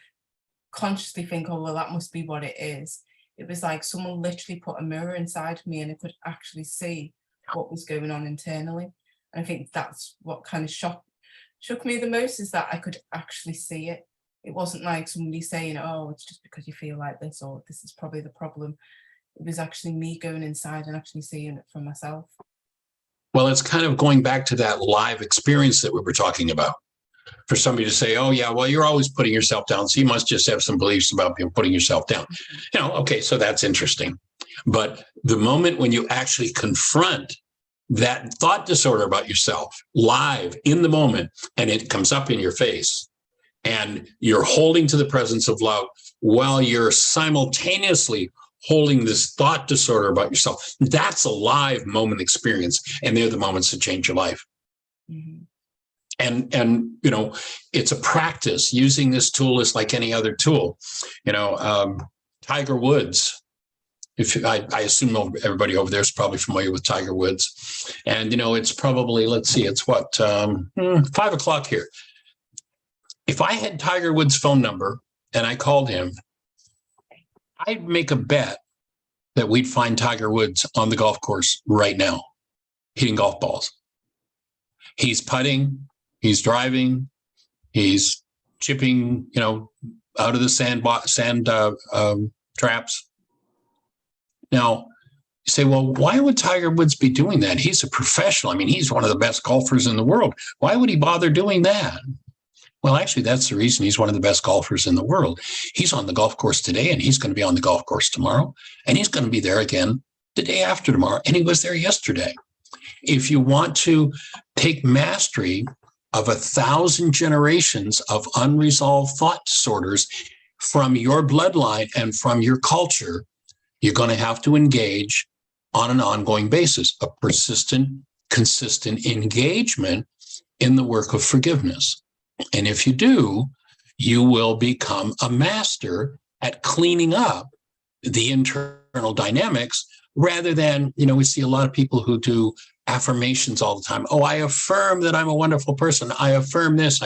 [SPEAKER 2] consciously think, oh, well, that must be what it is. It was like someone literally put a mirror inside me and I could actually see what was going on internally. And I think that's what kind of shook me the most, is that I could actually see it. It wasn't like somebody saying, oh, it's just because you feel like this, or this is probably the problem. It was actually me going inside and actually seeing it for myself.
[SPEAKER 1] Well, it's kind of going back to that live experience that we were talking about. For somebody to say, oh, yeah, well, you're always putting yourself down, so you must just have some beliefs about putting yourself down. You know, okay, so that's interesting. But the moment when you actually confront that thought disorder about yourself live in the moment, and it comes up in your face, and you're holding to the presence of love while you're simultaneously holding this thought disorder about yourself, that's a live moment experience. And they're the moments that change your life.
[SPEAKER 2] Mm-hmm.
[SPEAKER 1] And you know, it's a practice. Using this tool is like any other tool. You know, Tiger Woods, I assume everybody over there is probably familiar with Tiger Woods. And, you know, it's probably, let's see, it's what, 5 o'clock here. If I had Tiger Woods' phone number and I called him, I'd make a bet that we'd find Tiger Woods on the golf course right now, hitting golf balls. He's putting, he's driving, he's chipping, you know, out of the sand traps. Now, you say, well, why would Tiger Woods be doing that? He's a professional. I mean, he's one of the best golfers in the world. Why would he bother doing that? Well, actually, that's the reason he's one of the best golfers in the world. He's on the golf course today, and he's going to be on the golf course tomorrow, and he's going to be there again the day after tomorrow, and he was there yesterday. If you want to take mastery of 1,000 generations of unresolved thought disorders from your bloodline and from your culture, you're going to have to engage on an ongoing basis, a persistent, consistent engagement in the work of forgiveness. And if you do, you will become a master at cleaning up the internal dynamics, rather than, you know, we see a lot of people who do affirmations all the time. Oh, I affirm that I'm a wonderful person. I affirm this.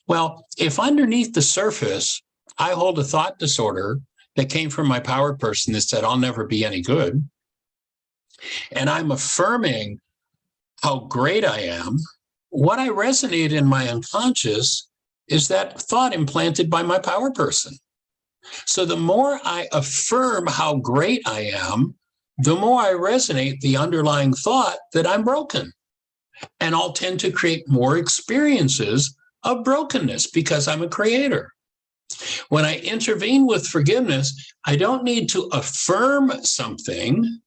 [SPEAKER 1] Well, if underneath the surface, I hold a thought disorder that came from my power person that said, I'll never be any good, and I'm affirming how great I am, what I resonate in my unconscious is that thought implanted by my power person. So the more I affirm how great I am, the more I resonate the underlying thought that I'm broken. And I'll tend to create more experiences of brokenness because I'm a creator. When I intervene with forgiveness, I don't need to affirm something.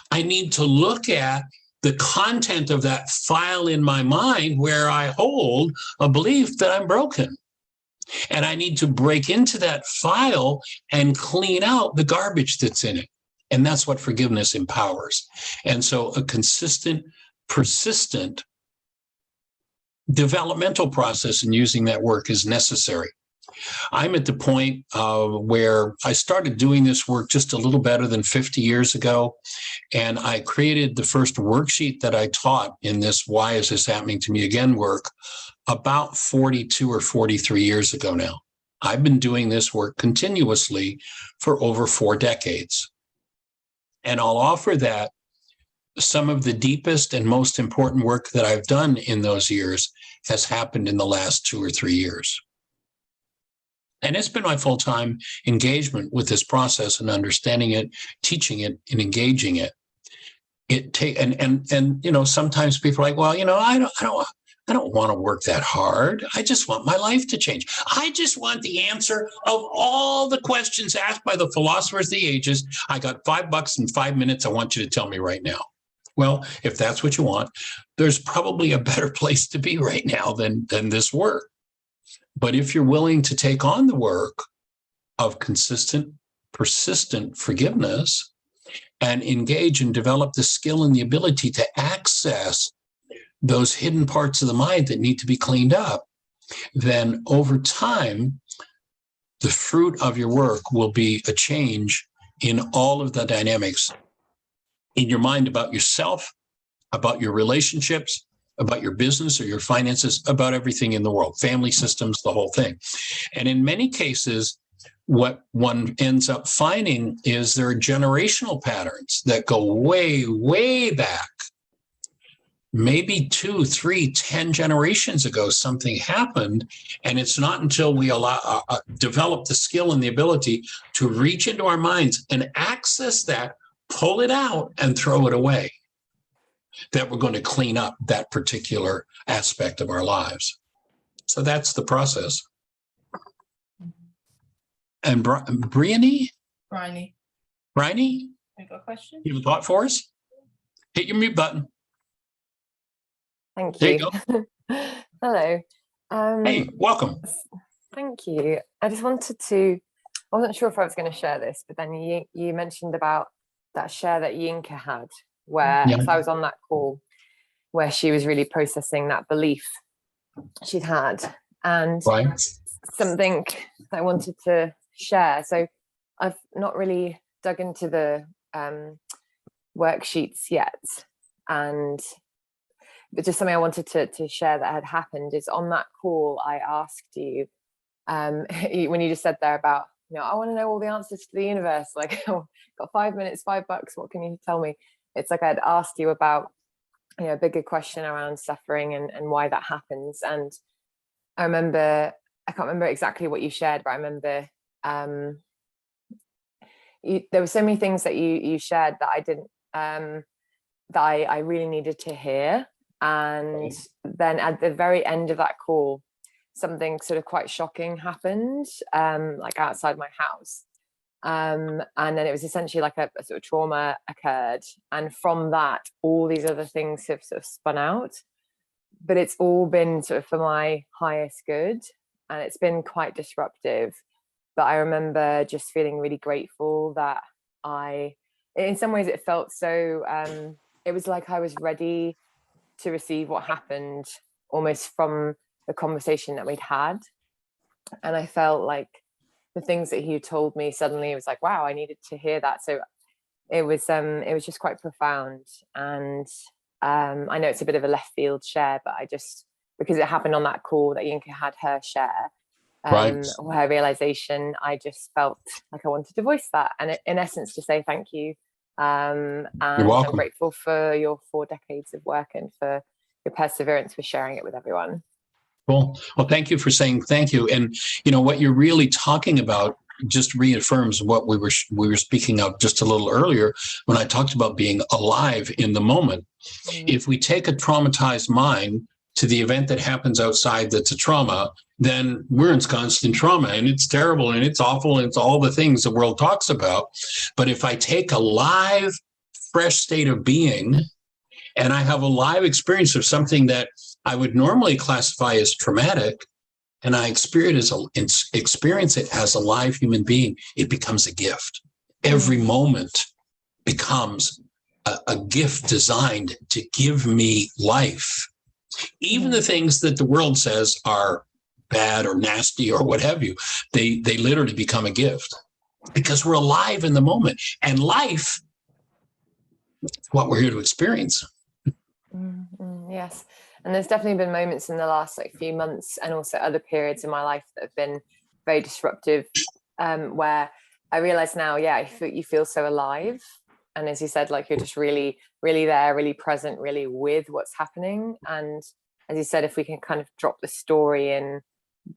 [SPEAKER 1] I need to look at the content of that file in my mind where I hold a belief that I'm broken. And I need to break into that file and clean out the garbage that's in it. And that's what forgiveness empowers. And so a consistent, persistent developmental process in using that work is necessary. I'm at the point where I started doing this work just a little better than 50 years ago. And I created the first worksheet that I taught in this Why Is This Happening to Me Again work about 42 or 43 years ago now. I've been doing this work continuously for over 4 decades. And I'll offer that some of the deepest and most important work that I've done in those years has happened in the last 2 or 3 years. And it's been my full-time engagement with this process and understanding it, teaching it, and engaging it. And you know, sometimes people are like, well, you know, I don't want to work that hard. I just want my life to change. I just want the answer of all the questions asked by the philosophers of the ages. I got $5 and 5 minutes. I want you to tell me right now. Well, if that's what you want, there's probably a better place to be right now than this work. But if you're willing to take on the work of consistent, persistent forgiveness and engage and develop the skill and the ability to access those hidden parts of the mind that need to be cleaned up, then over time, the fruit of your work will be a change in all of the dynamics in your mind about yourself, about your relationships, about your business or your finances, about everything in the world, family systems, the whole thing. And in many cases, what one ends up finding is there are generational patterns that go way, way back. Maybe 2, 3, 10 generations ago, something happened. And it's not until we develop the skill and the ability to reach into our minds and access that, pull it out and throw it away, that we're going to clean up that particular aspect of our lives. So that's the process. And Bryony?
[SPEAKER 2] Bryony,
[SPEAKER 1] Bryony,
[SPEAKER 2] you got a question?
[SPEAKER 1] you have a thought for us? Hit your mute button.
[SPEAKER 7] Thank
[SPEAKER 1] There
[SPEAKER 7] you.
[SPEAKER 1] you
[SPEAKER 7] Hello.
[SPEAKER 1] Hey, welcome.
[SPEAKER 7] Thank you. I just wanted to, I wasn't sure if I was going to share this, but then you mentioned about that share that Yinka had, where
[SPEAKER 1] Yeah.
[SPEAKER 7] so I was on that call where she was really processing that belief she'd had, and
[SPEAKER 1] Right.
[SPEAKER 7] something I wanted to share. So I've not really dug into the worksheets yet, but just something I wanted to share that had happened is on that call, I asked you, when you just said there about, I want to know all the answers to the universe, like, oh, got 5 minutes, $5, what can you tell me? It's like I'd asked you about, a bigger question around suffering and why that happens. And I can't remember exactly what you shared, but I remember there were so many things that you shared that I didn't, that I really needed to hear. And then at the very end of that call, something sort of quite shocking happened, like outside my house. And then it was essentially like a sort of trauma occurred. And from that, all these other things have sort of spun out. But it's all been sort of for my highest good. And it's been quite disruptive. But I remember just feeling really grateful that in some ways it felt so, it was like I was ready to receive what happened almost from the conversation that we'd had. And I felt like the things that he told me suddenly was like, wow, I needed to hear that. So it was just quite profound. And I know it's a bit of a left field share, but because it happened on that call that Yinka had her share,
[SPEAKER 1] Right.
[SPEAKER 7] or her realization, I just felt like I wanted to voice that. And in essence, to say thank you. And
[SPEAKER 1] You're welcome.
[SPEAKER 7] I'm grateful for your 4 decades of work and for your perseverance for sharing it with everyone.
[SPEAKER 1] Cool. Well, thank you for saying thank you. And what you're really talking about just reaffirms what we were speaking of just a little earlier when I talked about being alive in the moment. If we take a traumatized mind to the event that happens outside that's a trauma, then we're in constant trauma, and it's terrible and it's awful and it's all the things the world talks about. But if I take a live, fresh state of being and I have a live experience of something that I would normally classify as traumatic, and I experience it as a live human being, it becomes a gift. Every moment becomes a gift designed to give me life. Even the things that the world says are bad or nasty or what have you, they literally become a gift because we're alive in the moment. And life is what we're here to experience.
[SPEAKER 7] Yes. And there's definitely been moments in the last few months and also other periods in my life that have been very disruptive, where I realize now, you feel so alive. And as you said, like you're just really, really there, really present, really with what's happening. And as you said, if we can kind of drop the story and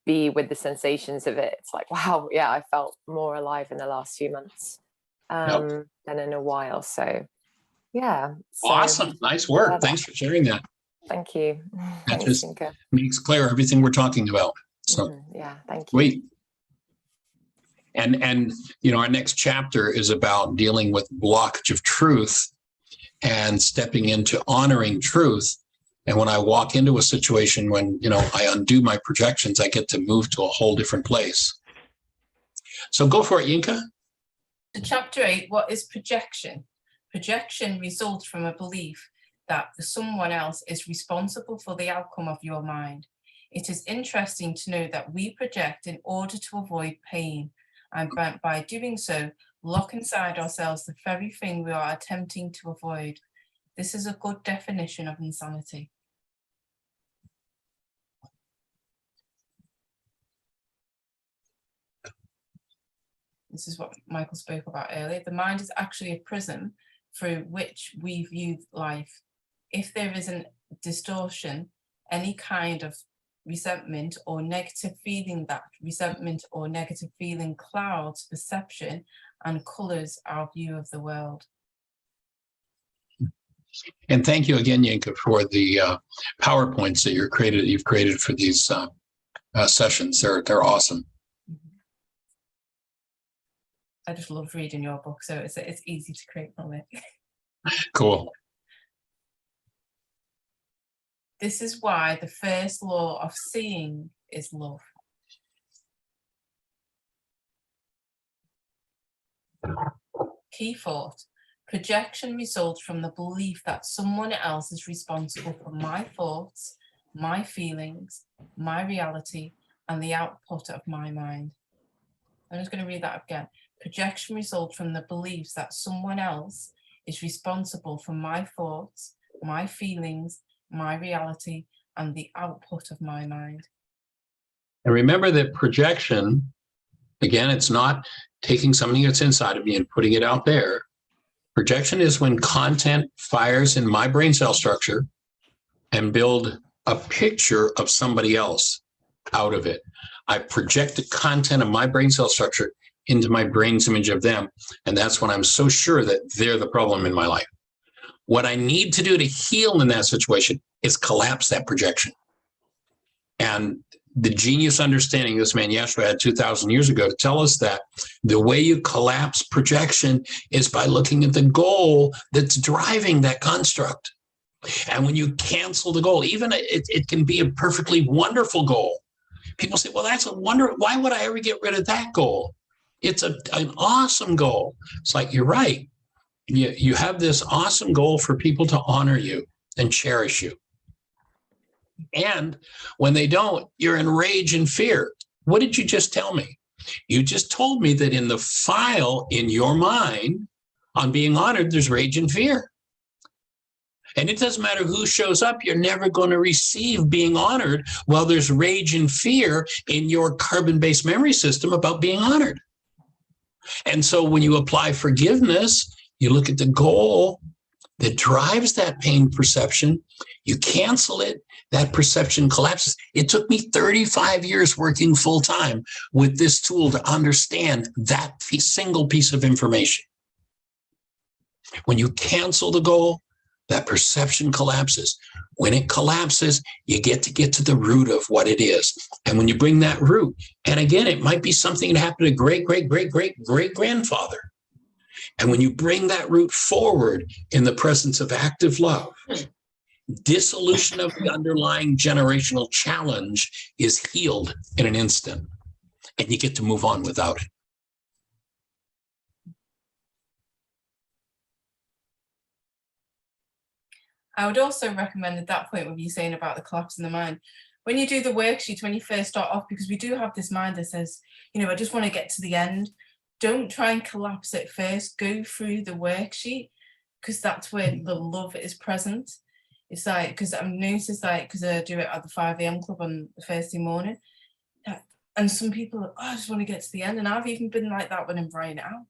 [SPEAKER 7] be with the sensations of it, it's like, wow, yeah, I felt more alive in the last few months than in a while. So, yeah.
[SPEAKER 1] Awesome. Nice work. Thanks for sharing that.
[SPEAKER 7] Thank you.
[SPEAKER 1] That
[SPEAKER 7] Thanks,
[SPEAKER 1] just
[SPEAKER 7] Yinka.
[SPEAKER 1] makes clear everything we're talking about. So,
[SPEAKER 7] thank you.
[SPEAKER 1] great. And our next chapter is about dealing with blockage of truth and stepping into honoring truth. And when I walk into a situation when, I undo my projections, I get to move to a whole different place. So go for it, Yinka.
[SPEAKER 2] So chapter 8, what is projection? Projection results from a belief that someone else is responsible for the outcome of your mind. It is interesting to know that we project in order to avoid pain, and by doing so, lock inside ourselves the very thing we are attempting to avoid. This is a good definition of insanity. this is what Michael spoke about earlier, the mind is actually a prism through which we view life. If there is a distortion, any kind of resentment or negative feeling, that resentment or negative feeling clouds perception and colors our view of the world.
[SPEAKER 1] And thank you again, Yinka, for the PowerPoints that you've created for these sessions. They're awesome.
[SPEAKER 2] I just love reading your book, so it's easy to create from it.
[SPEAKER 1] Cool.
[SPEAKER 2] This is why the first law of seeing is love. Key thought. Projection results from the belief that someone else is responsible for my thoughts, my feelings, my reality, and the output of my mind. I'm just going to read that again. Projection results from the beliefs that someone else is responsible for my thoughts, my feelings, my reality, and the output of my mind.
[SPEAKER 1] And remember that projection, again, it's not taking something that's inside of me and putting it out there. Projection is when content fires in my brain cell structure and build a picture of somebody else out of it. I project the content of my brain cell structure into my brain's image of them. And that's when I'm so sure that they're the problem in my life. What I need to do to heal in that situation is collapse that projection. And the genius understanding this man Yeshua had 2,000 years ago to tell us that the way you collapse projection is by looking at the goal that's driving that construct. And when you cancel the goal, even it can be a perfectly wonderful goal. People say, well, that's a wonder. Why would I ever get rid of that goal? It's an awesome goal. It's like, you're right. You have this awesome goal for people to honor you and cherish you. And when they don't, you're in rage and fear. What did you just tell me? You just told me that in the file in your mind on being honored, there's rage and fear. And it doesn't matter who shows up, you're never going to receive being honored while there's rage and fear in your carbon-based memory system about being honored. And so when you apply forgiveness, you look at the goal that drives that pain perception, you cancel it, that perception collapses. It took me 35 years working full time with this tool to understand that single piece of information. When you cancel the goal, that perception collapses. When it collapses, you get to the root of what it is. And when you bring that root, and again, it might be something that happened to great-great-great-great-great-grandfather. And when you bring that root forward in the presence of active love, dissolution of the underlying generational challenge is healed in an instant, and you get to move on without it.
[SPEAKER 2] I would also recommend at that point, what you're saying about the collapse in the mind, when you do the worksheet, when you first start off, because we do have this mind that says, I just want to get to the end. Don't try and collapse it first. Go through the worksheet, because that's where the love is present. It's like, because I've noticed, because I do it at the 5 a.m. club on the Thursday morning, and some people are, I just want to get to the end. And I've even been like that when I'm writing it out.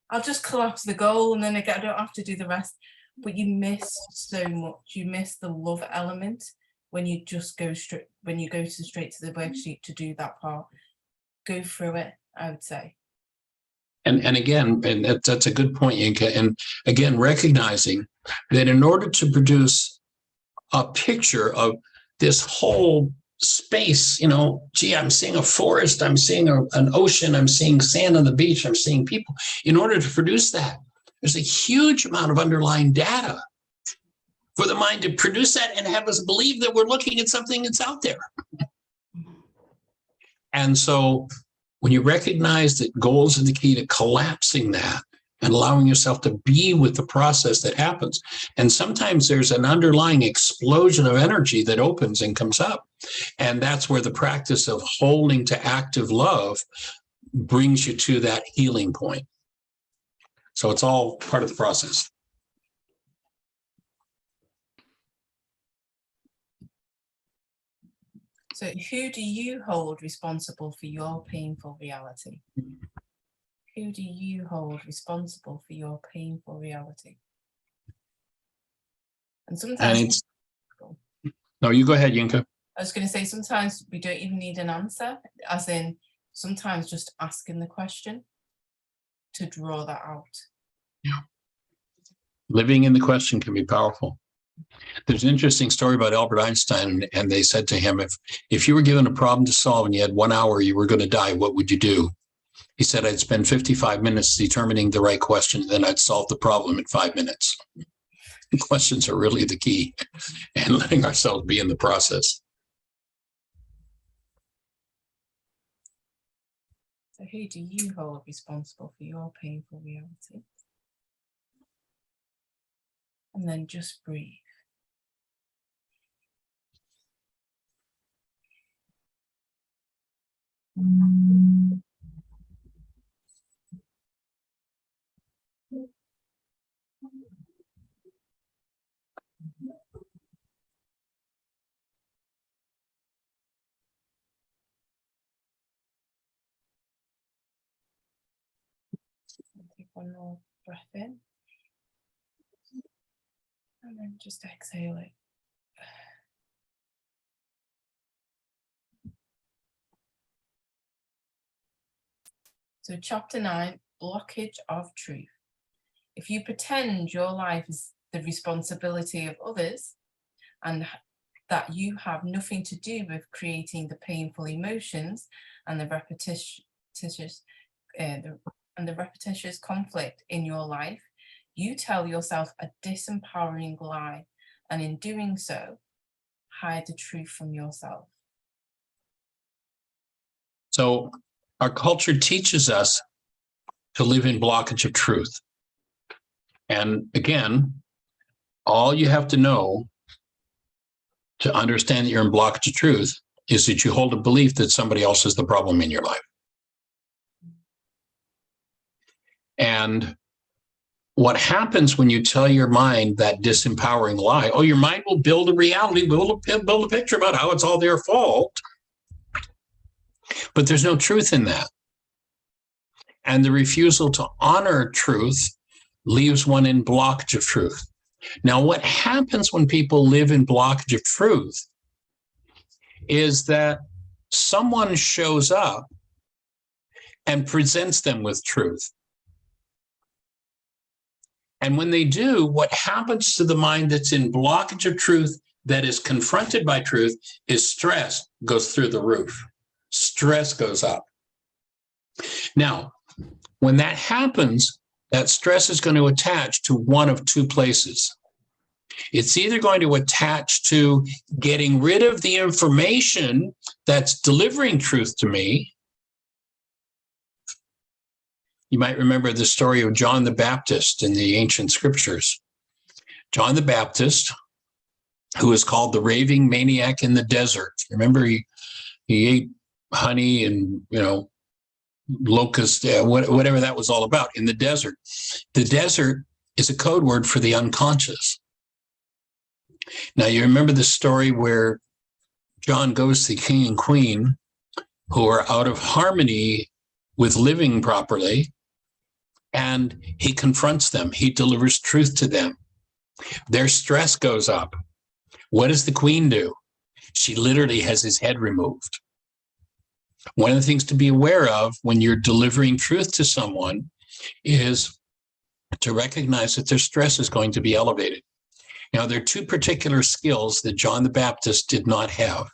[SPEAKER 2] I'll just collapse the goal, and then I don't have to do the rest. But you miss so much. You miss the love element when you just go straight, when you go straight to the worksheet to do that part. Go through it, I would say.
[SPEAKER 1] And again, and that's a good point, Yinka. And again, recognizing that in order to produce a picture of this whole space, gee, I'm seeing a forest, I'm seeing an ocean, I'm seeing sand on the beach, I'm seeing people. In order to produce that, there's a huge amount of underlying data for the mind to produce that and have us believe that we're looking at something that's out there. And so when you recognize that goals are the key to collapsing that and allowing yourself to be with the process that happens. And sometimes there's an underlying explosion of energy that opens and comes up. And that's where the practice of holding to active love brings you to that healing point. So it's all part of the process. So
[SPEAKER 2] who do you hold responsible for your painful reality? Who do you hold responsible for your painful reality? And sometimes,
[SPEAKER 1] no, you go ahead, Yinka.
[SPEAKER 2] I was going to say, sometimes we don't even need an answer, as in sometimes just asking the question to draw that out.
[SPEAKER 1] Yeah. Living in the question can be powerful. There's an interesting story about Albert Einstein, and they said to him, if you were given a problem to solve and you had 1 hour, you were going to die, what would you do? He said, I'd spend 55 minutes determining the right question, then I'd solve the problem in 5 minutes. Questions are really the key, and letting ourselves be in the process.
[SPEAKER 2] So who do you hold responsible for your painful reality? And then just breathe. Take one more breath in. And then just exhale it. So chapter 9, blockage of truth. If you pretend your life is the responsibility of others and that you have nothing to do with creating the painful emotions and the repetitious conflict in your life, you tell yourself a disempowering lie, and in doing so, hide the truth from yourself.
[SPEAKER 1] So our culture teaches us to live in blockage of truth. And again, all you have to know to understand that you're in blockage of truth is that you hold a belief that somebody else is the problem in your life. And what happens when you tell your mind that disempowering lie, oh, your mind will build a reality, build a picture about how it's all their fault. But there's no truth in that. And the refusal to honor truth leaves one in blockage of truth. Now, what happens when people live in blockage of truth is that someone shows up and presents them with truth. And when they do, what happens to the mind that's in blockage of truth, that is confronted by truth, is stress goes through the roof. Stress goes up. Now, when that happens, that stress is going to attach to one of two places. It's either going to attach to getting rid of the information that's delivering truth to me. You might remember the story of John the Baptist in the ancient scriptures. John the Baptist, who is called the raving maniac in the desert. Remember, he ate honey and, locust, whatever that was all about in the desert. The desert is a code word for the unconscious. Now, you remember the story where John goes to the king and queen who are out of harmony with living properly, and he confronts them. He delivers truth to them. Their stress goes up. What does the queen do? She literally has his head removed. One of the things to be aware of when you're delivering truth to someone is to recognize that their stress is going to be elevated. Now, there are two particular skills that John the Baptist did not have.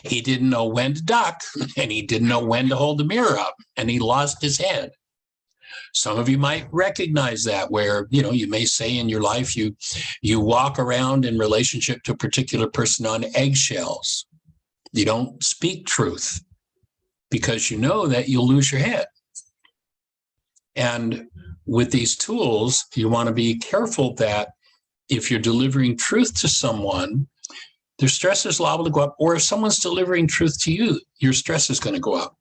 [SPEAKER 1] He didn't know when to duck, and he didn't know when to hold the mirror up, and he lost his head. Some of you might recognize that, where, you may say in your life, you walk around in relationship to a particular person on eggshells. You don't speak truth because you know that you'll lose your head. And with these tools, you want to be careful that if you're delivering truth to someone, their stress is liable to go up, or if someone's delivering truth to you, your stress is going to go up.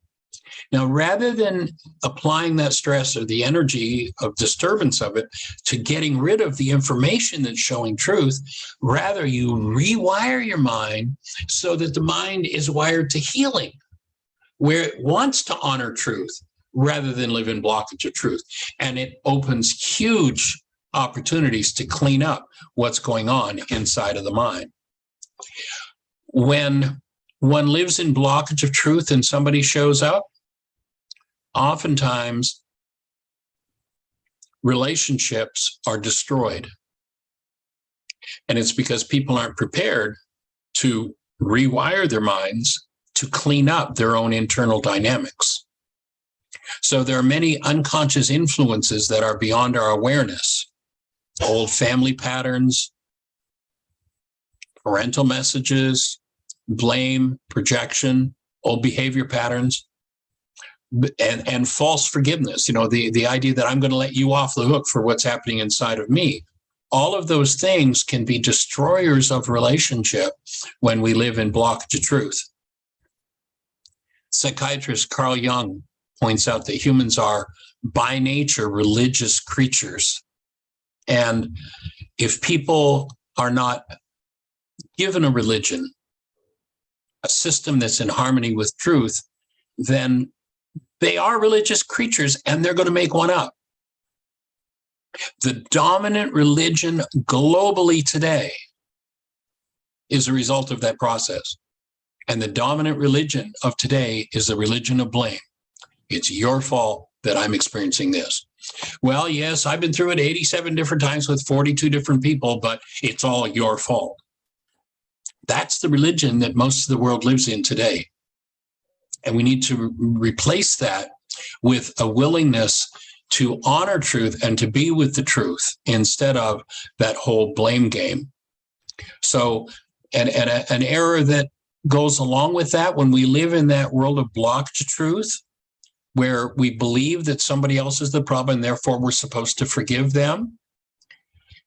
[SPEAKER 1] Now, rather than applying that stress or the energy of disturbance of it to getting rid of the information that's showing truth, rather you rewire your mind so that the mind is wired to healing, where it wants to honor truth, rather than live in blockage of truth. And it opens huge opportunities to clean up what's going on inside of the mind. When one lives in blockage of truth and somebody shows up, oftentimes relationships are destroyed. And it's because people aren't prepared to rewire their minds to clean up their own internal dynamics. So there are many unconscious influences that are beyond our awareness. Old family patterns, parental messages, blame, projection, old behavior patterns, and false forgiveness. You know, the idea that I'm going to let you off the hook for what's happening inside of me. All of those things can be destroyers of relationship when we live in blockage of truth. Psychiatrist Carl Jung points out that humans are by nature religious creatures. And if people are not given a religion, a system that's in harmony with truth, then they are religious creatures and they're going to make one up. The dominant religion globally today is a result of that process. And the dominant religion of today is the religion of blame. It's your fault that I'm experiencing this. Well, yes, I've been through it 87 different times with 42 different people, but it's all your fault. That's the religion that most of the world lives in today. And we need to replace that with a willingness to honor truth and to be with the truth instead of that whole blame game. So, and an error that goes along with that, when we live in that world of blockage truth, where we believe that somebody else is the problem and therefore we're supposed to forgive them,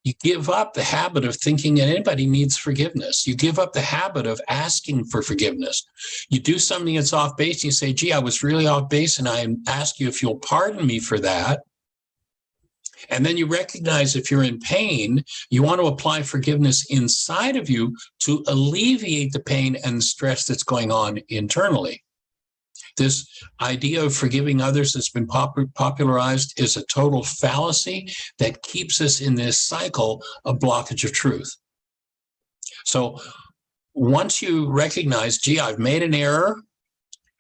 [SPEAKER 1] you give up the habit of thinking that anybody needs forgiveness. You give up the habit of asking for forgiveness. You do something that's off base, and you say, gee, I was really off base, and I ask you if you'll pardon me for that. And then you recognize if you're in pain, you want to apply forgiveness inside of you to alleviate the pain and the stress that's going on internally. This idea of forgiving others that's been popularized is a total fallacy that keeps us in this cycle of blockage of truth. So once you recognize, gee, I've made an error,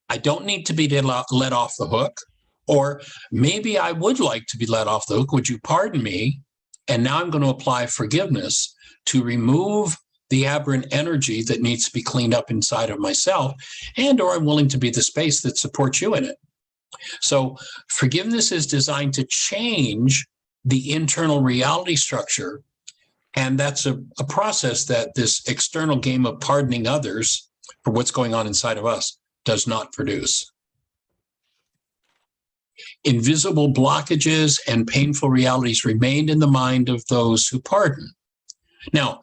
[SPEAKER 1] I don't need to be let off the hook, or maybe I would like to be let off the hook, would you pardon me? And now I'm going to apply forgiveness to remove the aberrant energy that needs to be cleaned up inside of myself, and or I'm willing to be the space that supports you in it. So forgiveness is designed to change the internal reality structure, and that's a process that this external game of pardoning others for what's going on inside of us does not produce. Invisible blockages and painful realities remain in the mind of those who pardon. Now,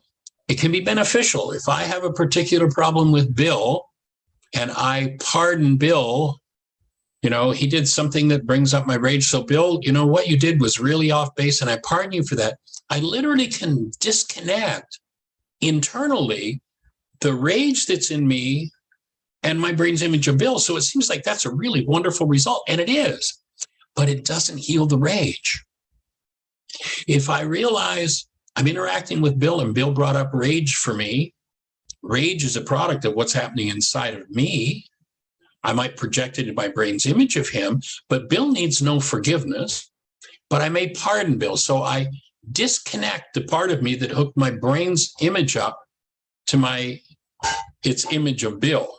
[SPEAKER 1] it can be beneficial. If I have a particular problem with Bill and I pardon Bill, you know, he did something that brings up my rage. So Bill, you know, what you did was really off base and I pardon you for that. I literally can disconnect internally the rage that's in me and my brain's image of Bill. So it seems like that's a really wonderful result, and it is, but it doesn't heal the rage. If I realize I'm interacting with Bill and Bill brought up rage for me, rage is a product of what's happening inside of me. I might project it in my brain's image of him, but Bill needs no forgiveness, but I may pardon Bill. So I disconnect the part of me that hooked my brain's image up to its image of Bill,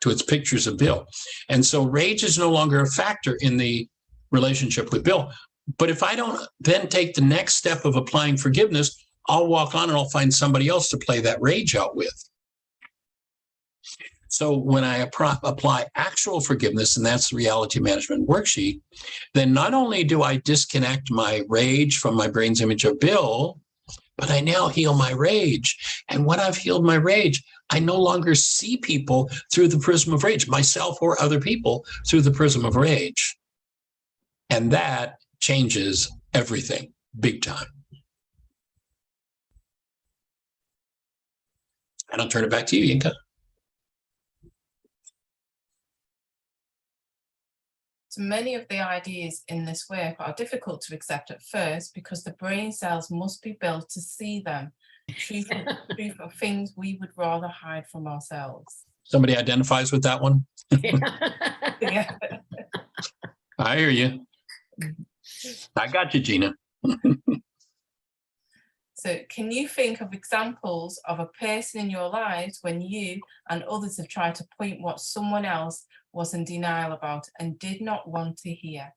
[SPEAKER 1] to its pictures of Bill. And so rage is no longer a factor in the relationship with Bill. But if I don't then take the next step of applying forgiveness, I'll walk on and I'll find somebody else to play that rage out with. So when I apply actual forgiveness, and that's the reality management worksheet, then not only do I disconnect my rage from my brain's image of Bill, but I now heal my rage. And when I've healed my rage, I no longer see people through the prism of rage, myself or other people through the prism of rage. And that changes everything big time. And I'll turn it back to you, Yinka.
[SPEAKER 2] So many of the ideas in this work are difficult to accept at first because the brain cells must be built to see them, truth of things we would rather hide from ourselves.
[SPEAKER 1] Somebody identifies with that one?
[SPEAKER 2] Yeah.
[SPEAKER 1] I hear you. I got you, Gina.
[SPEAKER 2] So can you think of examples of a person in your lives when you and others have tried to point what someone else was in denial about and did not want to hear?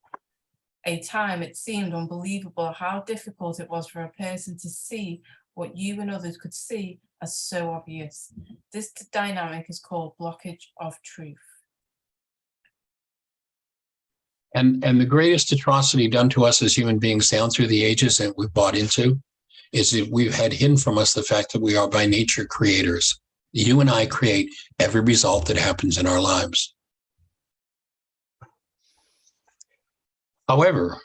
[SPEAKER 2] A time it seemed unbelievable how difficult it was for a person to see what you and others could see as so obvious. This dynamic is called blockage of truth.
[SPEAKER 1] And the greatest atrocity done to us as human beings down through the ages that we've bought into is that we've had hidden from us the fact that we are by nature creators. You and I create every result that happens in our lives. However,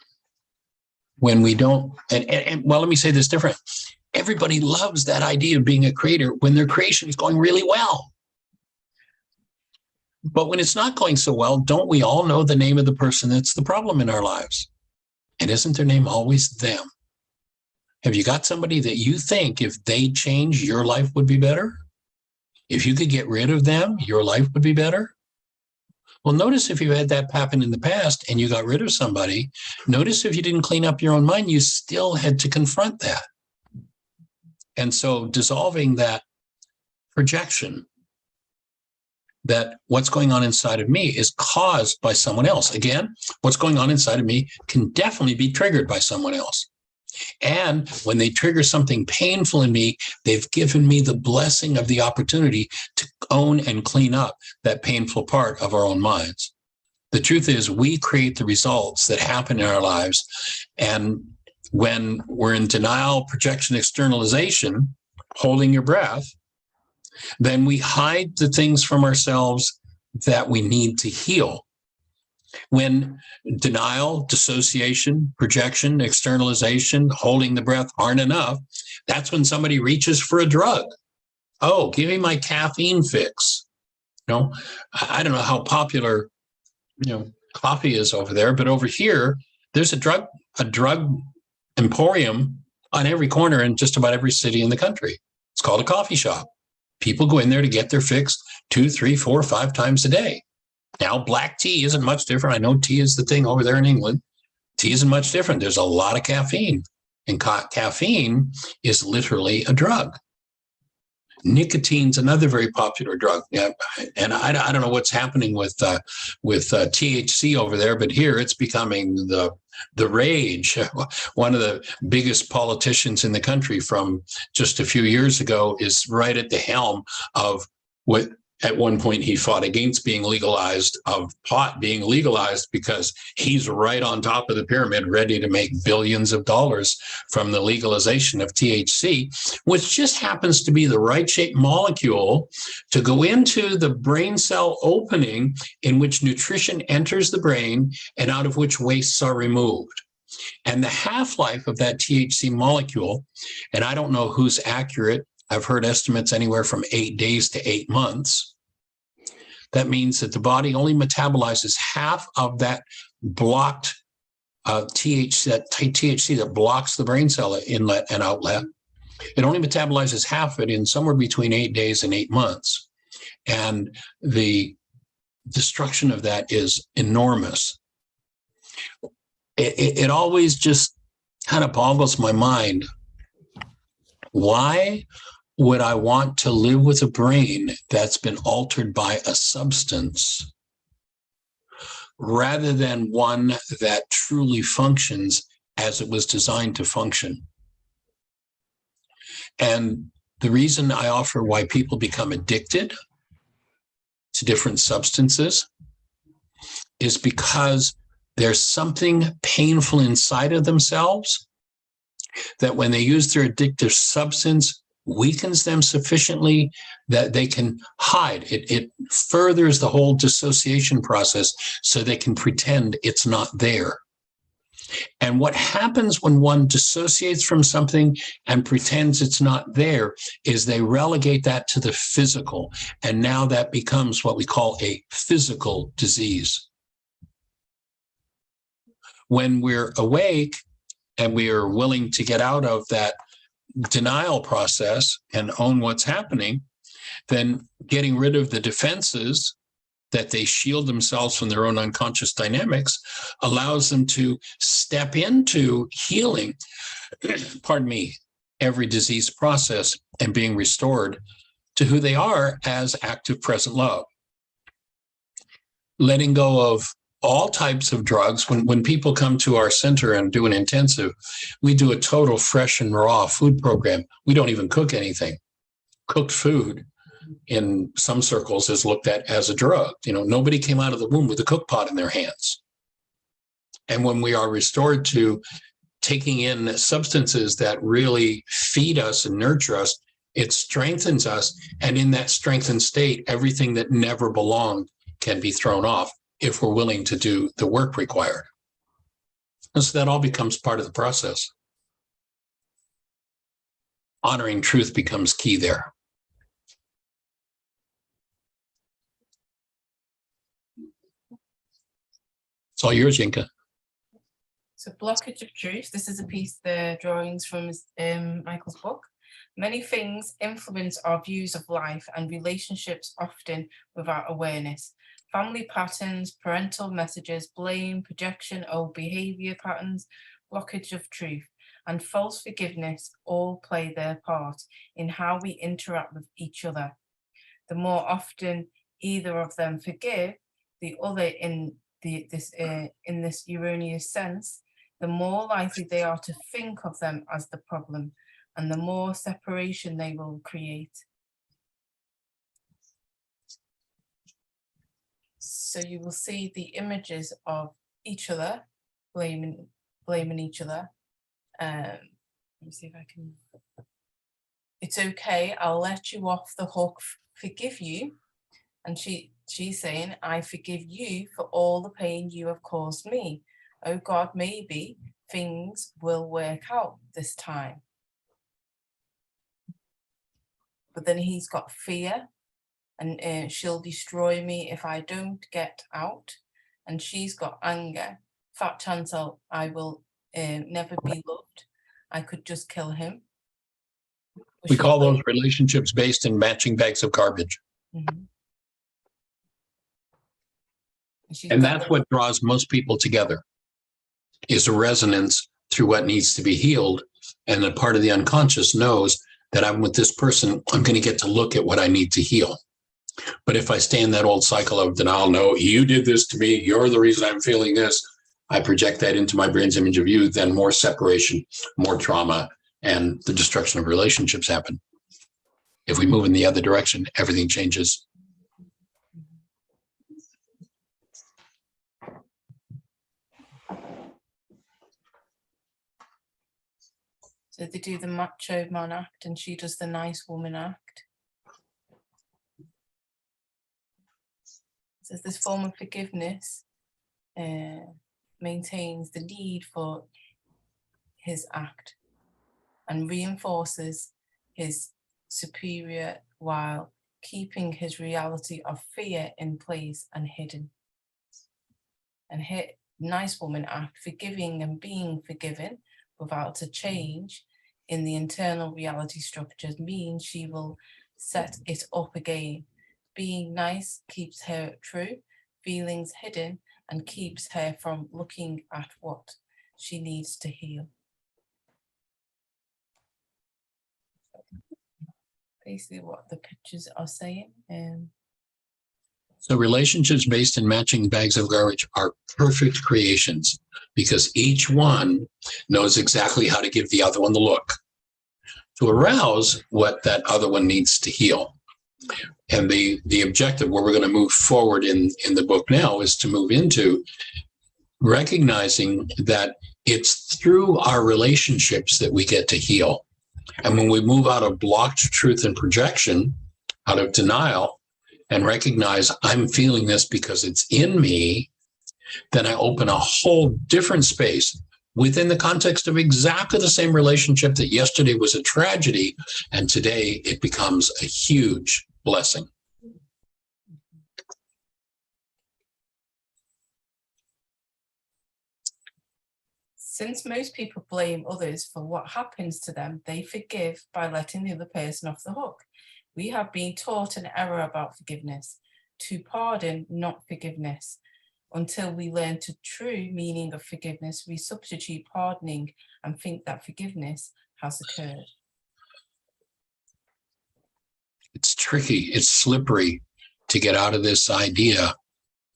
[SPEAKER 1] when we don't, and well, let me say this different. Everybody loves that idea of being a creator when their creation is going really well. But when it's not going so well, don't we all know the name of the person that's the problem in our lives? And isn't their name always them? Have you got somebody that you think if they change, your life would be better? If you could get rid of them, your life would be better? Well, notice if you had that happen in the past and you got rid of somebody, notice if you didn't clean up your own mind, you still had to confront that. And so dissolving that projection that what's going on inside of me is caused by someone else. Again, what's going on inside of me can definitely be triggered by someone else. And when they trigger something painful in me, they've given me the blessing of the opportunity to own and clean up that painful part of our own minds. The truth is, we create the results that happen in our lives. And when we're in denial, projection, externalization, holding your breath, then we hide the things from ourselves that we need to heal. When denial, dissociation, projection, externalization, holding the breath aren't enough, that's when somebody reaches for a drug. Oh, give me my caffeine fix. You know, I don't know how popular, coffee is over there, but over here, there's a drug emporium on every corner in just about every city in the country. It's called a coffee shop. People go in there to get their fix 2, 3, 4, 5 times a day. Now, black tea isn't much different. I know tea is the thing over there in England. Tea isn't much different. There's a lot of caffeine, and caffeine is literally a drug. Nicotine's another very popular drug. Yeah, and I don't know what's happening with THC over there, but here it's becoming the rage. One of the biggest politicians in the country from just a few years ago is right at the helm of what at one point he fought against being legalized, of pot being legalized, because he's right on top of the pyramid, ready to make billions of dollars from the legalization of THC, which just happens to be the right shaped molecule to go into the brain cell opening in which nutrition enters the brain and out of which wastes are removed. And the half-life of that THC molecule, and I don't know who's accurate, I've heard estimates anywhere from 8 days to 8 months. That means that the body only metabolizes half of that blocked THC that blocks the brain cell inlet and outlet. It only metabolizes half of it in somewhere between 8 days and 8 months. And the destruction of that is enormous. It always just kind of boggles my mind. Why would I want to live with a brain that's been altered by a substance rather than one that truly functions as it was designed to function? And the reason I offer why people become addicted to different substances is because there's something painful inside of themselves that when they use their addictive substance weakens them sufficiently that they can hide. It furthers the whole dissociation process so they can pretend it's not there. And what happens when one dissociates from something and pretends it's not there is they relegate that to the physical. And now that becomes what we call a physical disease. When we're awake and we are willing to get out of that denial process and own what's happening, then getting rid of the defenses that they shield themselves from their own unconscious dynamics allows them to step into healing, pardon me, every disease process and being restored to who they are as active present love. Letting go of all types of drugs. When people come to our center and do an intensive, we do a total fresh and raw food program. We don't even cook anything. Cooked food in some circles is looked at as a drug. You know, nobody came out of the womb with a cook pot in their hands. And when we are restored to taking in substances that really feed us and nurture us, it strengthens us. And in that strengthened state, everything that never belonged can be thrown off if we're willing to do the work required. And so that all becomes part of the process. Honoring truth becomes key there. It's all yours, Yinka.
[SPEAKER 2] So blockage of truth. This is a piece, the drawings from Michael's book. Many things influence our views of life and relationships, often without awareness. Family patterns, parental messages, blame, projection, old behavior patterns, blockage of truth, and false forgiveness all play their part in how we interact with each other. The more often either of them forgive the other in this erroneous sense, the more likely they are to think of them as the problem, and the more separation they will create. So you will see the images of each other, blaming each other. Let me see if I can. It's okay, I'll let you off the hook, forgive you. And she's saying, I forgive you for all the pain you have caused me. Oh God, maybe things will work out this time. But then he's got fear, and she'll destroy me if I don't get out. And she's got anger. Fat chance I will never be loved. I could just kill him.
[SPEAKER 1] We call those relationships based in matching bags of garbage.
[SPEAKER 2] Mm-hmm.
[SPEAKER 1] And that's what draws most people together, is a resonance through what needs to be healed. And a part of the unconscious knows that I'm with this person, I'm going to get to look at what I need to heal. But if I stay in that old cycle of denial, no, you did this to me, you're the reason I'm feeling this, I project that into my brain's image of you, then more separation, more trauma, and the destruction of relationships happen. If we move in the other direction, everything changes.
[SPEAKER 2] So they do the macho man act and she does the nice woman act. So this form of forgiveness maintains the need for his act and reinforces his superior while keeping his reality of fear in place and hidden. And nice woman act, forgiving and being forgiven without a change in the internal reality structures means she will set it up again. Being nice keeps her true, feelings hidden, and keeps her from looking at what she needs to heal. Basically what the pictures are saying.
[SPEAKER 1] So relationships based in matching bags of garbage are perfect creations because each one knows exactly how to give the other one the look to arouse what that other one needs to heal. And the objective where we're going to move forward in the book now is to move into recognizing that it's through our relationships that we get to heal. And when we move out of blocked truth and projection, out of denial, and recognize I'm feeling this because it's in me, then I open a whole different space within the context of exactly the same relationship that yesterday was a tragedy, and today it becomes a huge blessing.
[SPEAKER 2] Since most people blame others for what happens to them, they forgive by letting the other person off the hook. We have been taught an error about forgiveness, to pardon, not forgiveness. Until we learn the true meaning of forgiveness, we substitute pardoning and think that forgiveness has occurred.
[SPEAKER 1] It's tricky, it's slippery to get out of this idea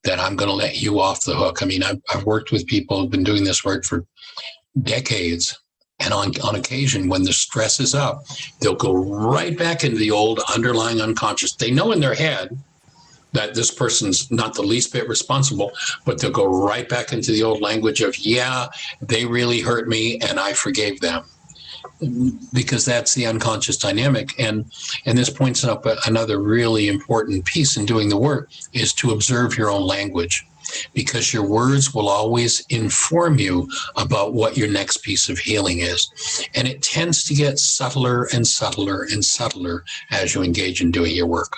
[SPEAKER 1] that I'm going to let you off the hook. I mean, I've worked with people who've been doing this work for decades. And on occasion, when the stress is up, they'll go right back into the old underlying unconscious. They know in their head that this person's not the least bit responsible, but they'll go right back into the old language of, yeah, they really hurt me and I forgave them. Because that's the unconscious dynamic. And this points up another really important piece in doing the work is to observe your own language, because your words will always inform you about what your next piece of healing is. And it tends to get subtler and subtler and subtler as you engage in doing your work.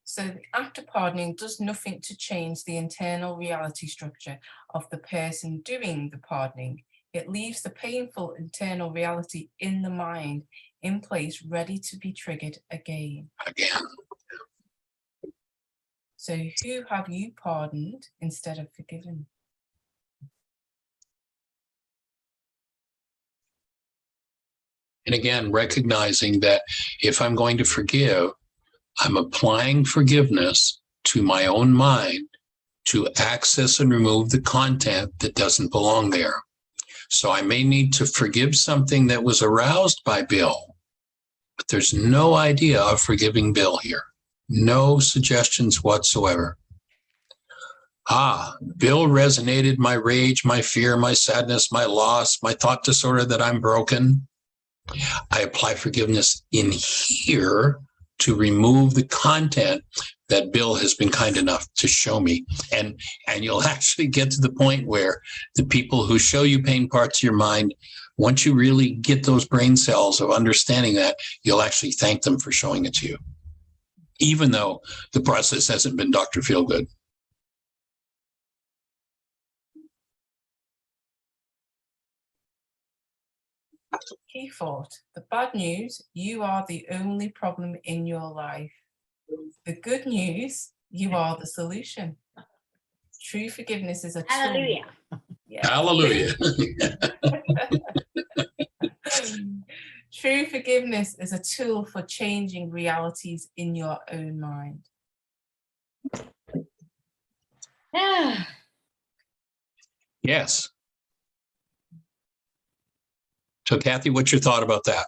[SPEAKER 2] So the act of pardoning does nothing to change the internal reality structure of the person doing the pardoning. It leaves the painful internal reality in the mind in place, ready to be triggered again. So who have you pardoned instead of forgiven?
[SPEAKER 1] And again, recognizing that if I'm going to forgive, I'm applying forgiveness to my own mind to access and remove the content that doesn't belong there. So I may need to forgive something that was aroused by Bill, but there's no idea of forgiving Bill here. No suggestions whatsoever. Bill resonated my rage, my fear, my sadness, my loss, my thought disorder that I'm broken. I apply forgiveness in here to remove the content that Bill has been kind enough to show me. And you'll actually get to the point where the people who show you pain parts of your mind, once you really get those brain cells of understanding that, you'll actually thank them for showing it to you, even though the process hasn't been Dr. Feelgood.
[SPEAKER 2] Key thought: the bad news, you are the only problem in your life. The good news, you are the solution. True forgiveness is a tool.
[SPEAKER 6] Hallelujah.
[SPEAKER 2] Yeah.
[SPEAKER 1] Hallelujah.
[SPEAKER 2] True forgiveness is a tool for changing realities in your own mind.
[SPEAKER 1] Yes. So Kathy, what's your thought about that?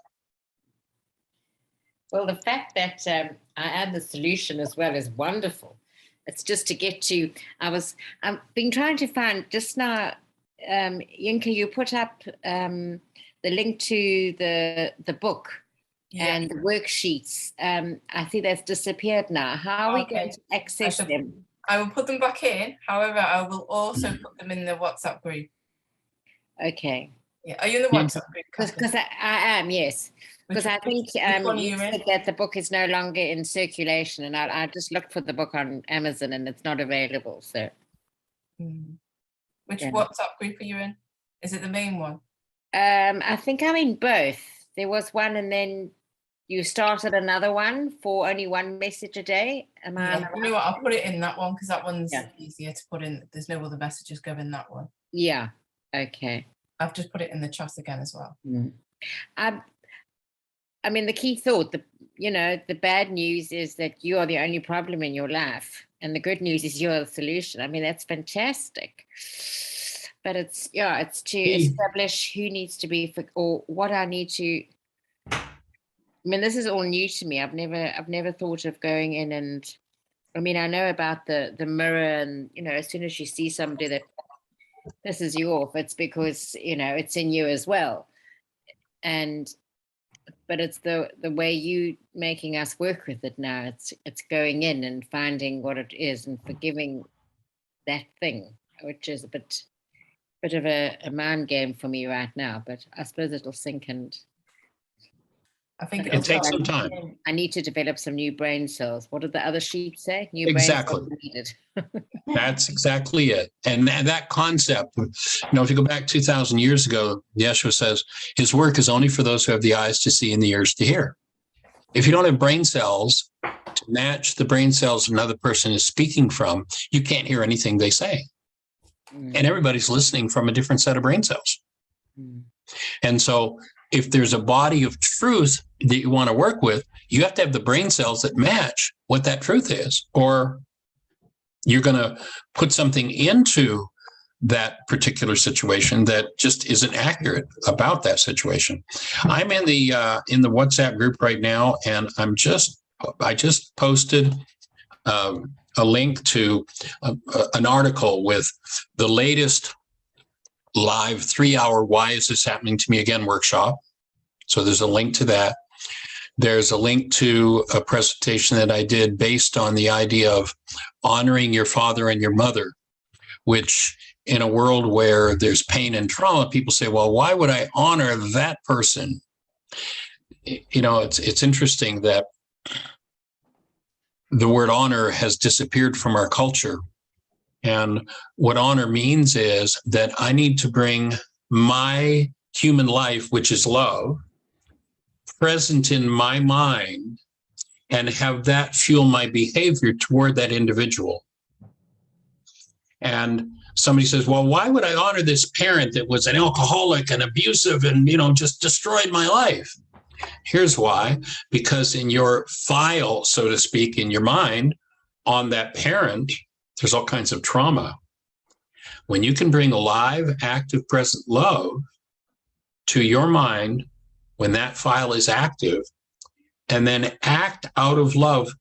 [SPEAKER 6] Well, the fact that I am the solution as well is wonderful. It's just to get to, I've been trying to find just now, Yinka, you put up the link to the book and the worksheets. I think that's disappeared now. How are we going to access them?
[SPEAKER 2] I will put them back in. However, I will also put them in the WhatsApp group.
[SPEAKER 6] Okay.
[SPEAKER 2] Yeah, are you in the WhatsApp group?
[SPEAKER 6] Because I am, yes. Because I think you said that the book is no longer in circulation, and I just looked for the book on Amazon and it's not available. So,
[SPEAKER 2] which WhatsApp group are you in? Is it the main one?
[SPEAKER 6] I think I'm in both. There was one, and then you started another one for only one message a day. Am I?
[SPEAKER 2] Yeah, you know what? I'll put it in that one because that one's easier to put in. There's no other messages go in that one.
[SPEAKER 6] Yeah. Okay.
[SPEAKER 2] I've just put it in the chat again as well.
[SPEAKER 6] I mean, the key thought, the bad news is that you are the only problem in your life. And the good news is you're the solution. I mean, that's fantastic. But it's to establish who needs to be, or what I need to. I mean, this is all new to me. I've never thought of going in and, I mean, I know about the mirror and, as soon as you see somebody that pisses you off, it's because, it's in you as well. But it's the way you making us work with it now. It's going in and finding what it is and forgiving that thing, which is a bit of a mind game for me right now. But I suppose it'll sink. And
[SPEAKER 2] I think
[SPEAKER 1] It takes some time.
[SPEAKER 6] I need to develop some new brain cells. What did the other sheet say? New
[SPEAKER 1] Exactly.
[SPEAKER 6] brain cells needed.
[SPEAKER 1] That's exactly it. And that concept, if you go back 2,000 years ago, Yeshua says his work is only for those who have the eyes to see and the ears to hear. If you don't have brain cells to match the brain cells another person is speaking from, you can't hear anything they say. And everybody's listening from a different set of brain cells. And so if there's a body of truth that you want to work with, you have to have the brain cells that match what that truth is, or you're going to put something into that particular situation that just isn't accurate about that situation. I'm in the WhatsApp group right now, and I just posted a link to an article with the latest live 3-hour Why Is This Happening to Me Again workshop. So there's a link to that. There's a link to a presentation that I did based on the idea of honoring your father and your mother, which in a world where there's pain and trauma, people say, well, why would I honor that person? It's interesting that the word honor has disappeared from our culture. And what honor means is that I need to bring my human life, which is love, present in my mind and have that fuel my behavior toward that individual. And somebody says, well, why would I honor this parent that was an alcoholic and abusive and, just destroyed my life? Here's why. Because in your file, so to speak, in your mind on that parent, there's all kinds of trauma. When you can bring alive, active, present love to your mind, when that file is active, and then act out of love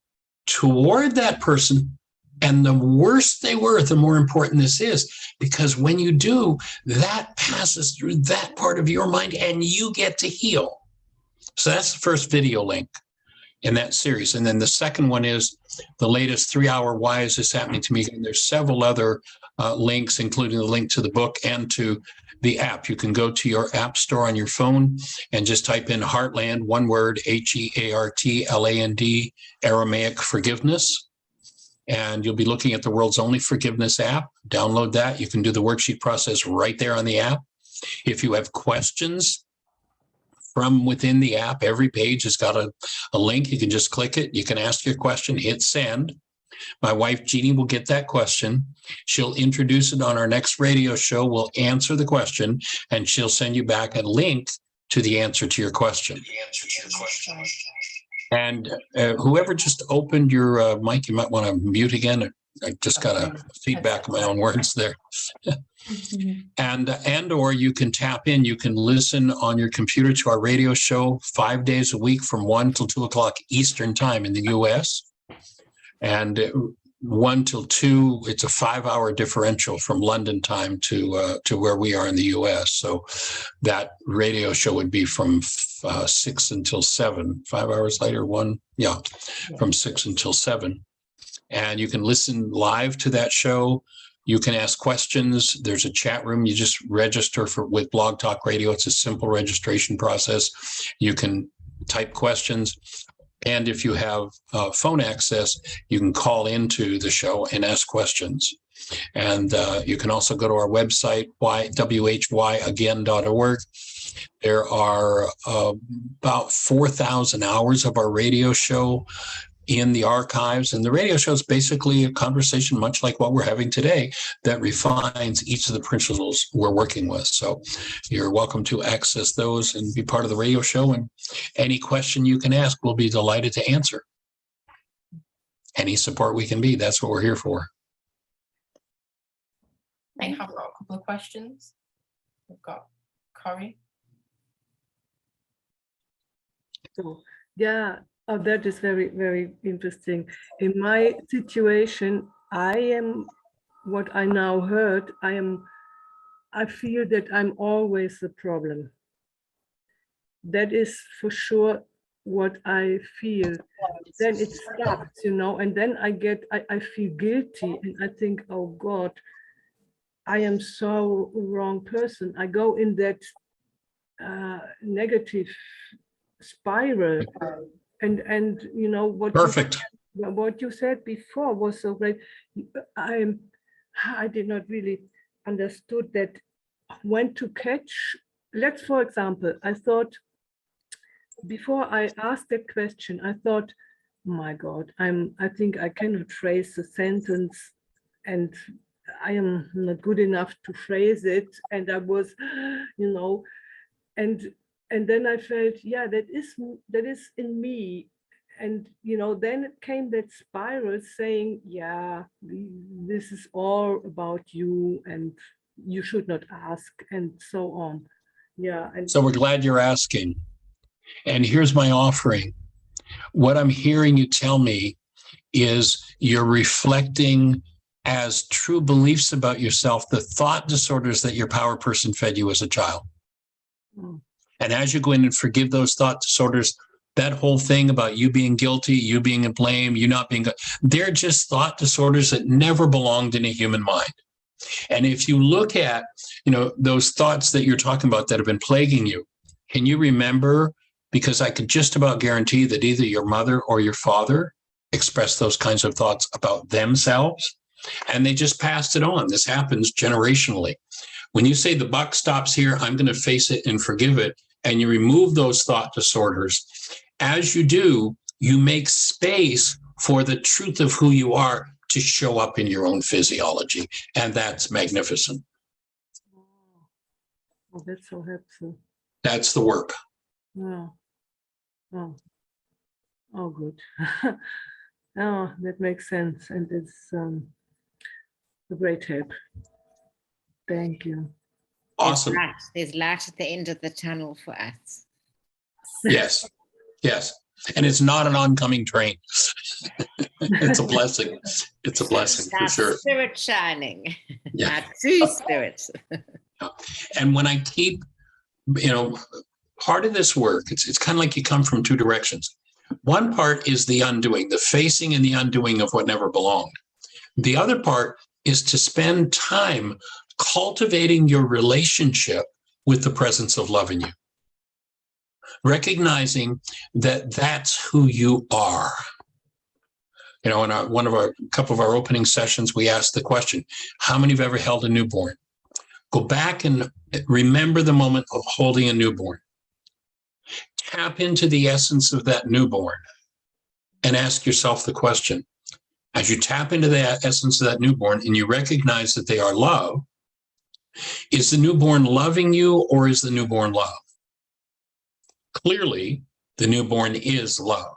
[SPEAKER 1] toward that person, and the worse they were, the more important this is, because when you do, that passes through that part of your mind and you get to heal. So that's the first video link in that series. And then the second one is the latest 3-hour Why Is This Happening to Me? And there's several other links, including the link to the book and to the app. You can go to your app store on your phone and just type in Heartland, one word, HEARTLAND, Aramaic forgiveness. And you'll be looking at the world's only forgiveness app. Download that. You can do the worksheet process right there on the app. If you have questions from within the app, every page has got a link. You can just click it. You can ask your question, hit send. My wife, Jeannie, will get that question. She'll introduce it on our next radio show. We'll answer the question, and she'll send you back a link to the answer to your question. And whoever just opened your mic, you might want to mute again. I just got a feedback of my own words there. And or you can tap in. You can listen on your computer to our radio show 5 days a week from 1 till 2 o'clock Eastern time in the U.S. And 1 till 2, it's a 5-hour differential from London time to where we are in the U.S. So that radio show would be from 6 until 7. 5 hours later, from 6 until 7. And you can listen live to that show. You can ask questions. There's a chat room. You just register with Blog Talk Radio. It's a simple registration process. You can type questions. And if you have phone access, you can call into the show and ask questions. And you can also go to our website, whyagain.org. There are about 4,000 hours of our radio show in the archives. And the radio show is basically a conversation, much like what we're having today, that refines each of the principles we're working with. So you're welcome to access those and be part of the radio show. And any question you can ask, we'll be delighted to answer. Any support we can be, that's what we're here for.
[SPEAKER 2] I have got a couple of questions. We've got Corey.
[SPEAKER 4] So, yeah. Oh, that is very, very interesting. In my situation, what I now heard, I feel that I'm always the problem. That is for sure what I feel. Then it stops, and then I feel guilty and I think, oh God, I am so wrong person. I go in that negative spiral. And you know
[SPEAKER 1] Perfect.
[SPEAKER 4] what you said before was so great. I did not really understood that when to catch. Let's, for example, I thought before I asked that question, I thought, my God, I think I cannot phrase the sentence, and I am not good enough to phrase it. And I was, you know, and then I felt, yeah, that is in me. And you know, then came that spiral saying, yeah, this is all about you, and you should not ask, and so on. Yeah. And
[SPEAKER 1] So we're glad you're asking. And here's my offering. What I'm hearing you tell me is you're reflecting as true beliefs about yourself, the thought disorders that your power person fed you as a child. And as you go in and forgive those thought disorders, that whole thing about you being guilty, you being in blame, you not being, they're just thought disorders that never belonged in a human mind. And if you look at, you know, those thoughts that you're talking about that have been plaguing you, can you remember? Because I could just about guarantee that either your mother or your father expressed those kinds of thoughts about themselves, and they just passed it on. This happens generationally. When you say the buck stops here, I'm going to face it and forgive it, and you remove those thought disorders, as you do, you make space for the truth of who you are to show up in your own physiology. And that's magnificent.
[SPEAKER 4] oh, that's so helpful.
[SPEAKER 1] That's the work.
[SPEAKER 4] Wow. Oh, good. Oh, that makes sense. And it's a great help. Thank you.
[SPEAKER 1] Awesome.
[SPEAKER 6] There's light at the end of the tunnel for us.
[SPEAKER 1] Yes. Yes. And it's not an oncoming train. It's a blessing. It's a blessing for sure.
[SPEAKER 6] Spirit shining.
[SPEAKER 1] Yeah.
[SPEAKER 6] Our true spirit.
[SPEAKER 1] And when I keep, you know, part of this work, it's kind of like you come from two directions. One part is the undoing, the facing and the undoing of what never belonged. The other part is to spend time cultivating your relationship with the presence of love in you. Recognizing that that's who you are. You know, in a couple of our opening sessions, we asked the question, how many have ever held a newborn? Go back and remember the moment of holding a newborn. Tap into the essence of that newborn and ask yourself the question, as you tap into the essence of that newborn and you recognize that they are love, is the newborn loving you or is the newborn love? Clearly, the newborn is love.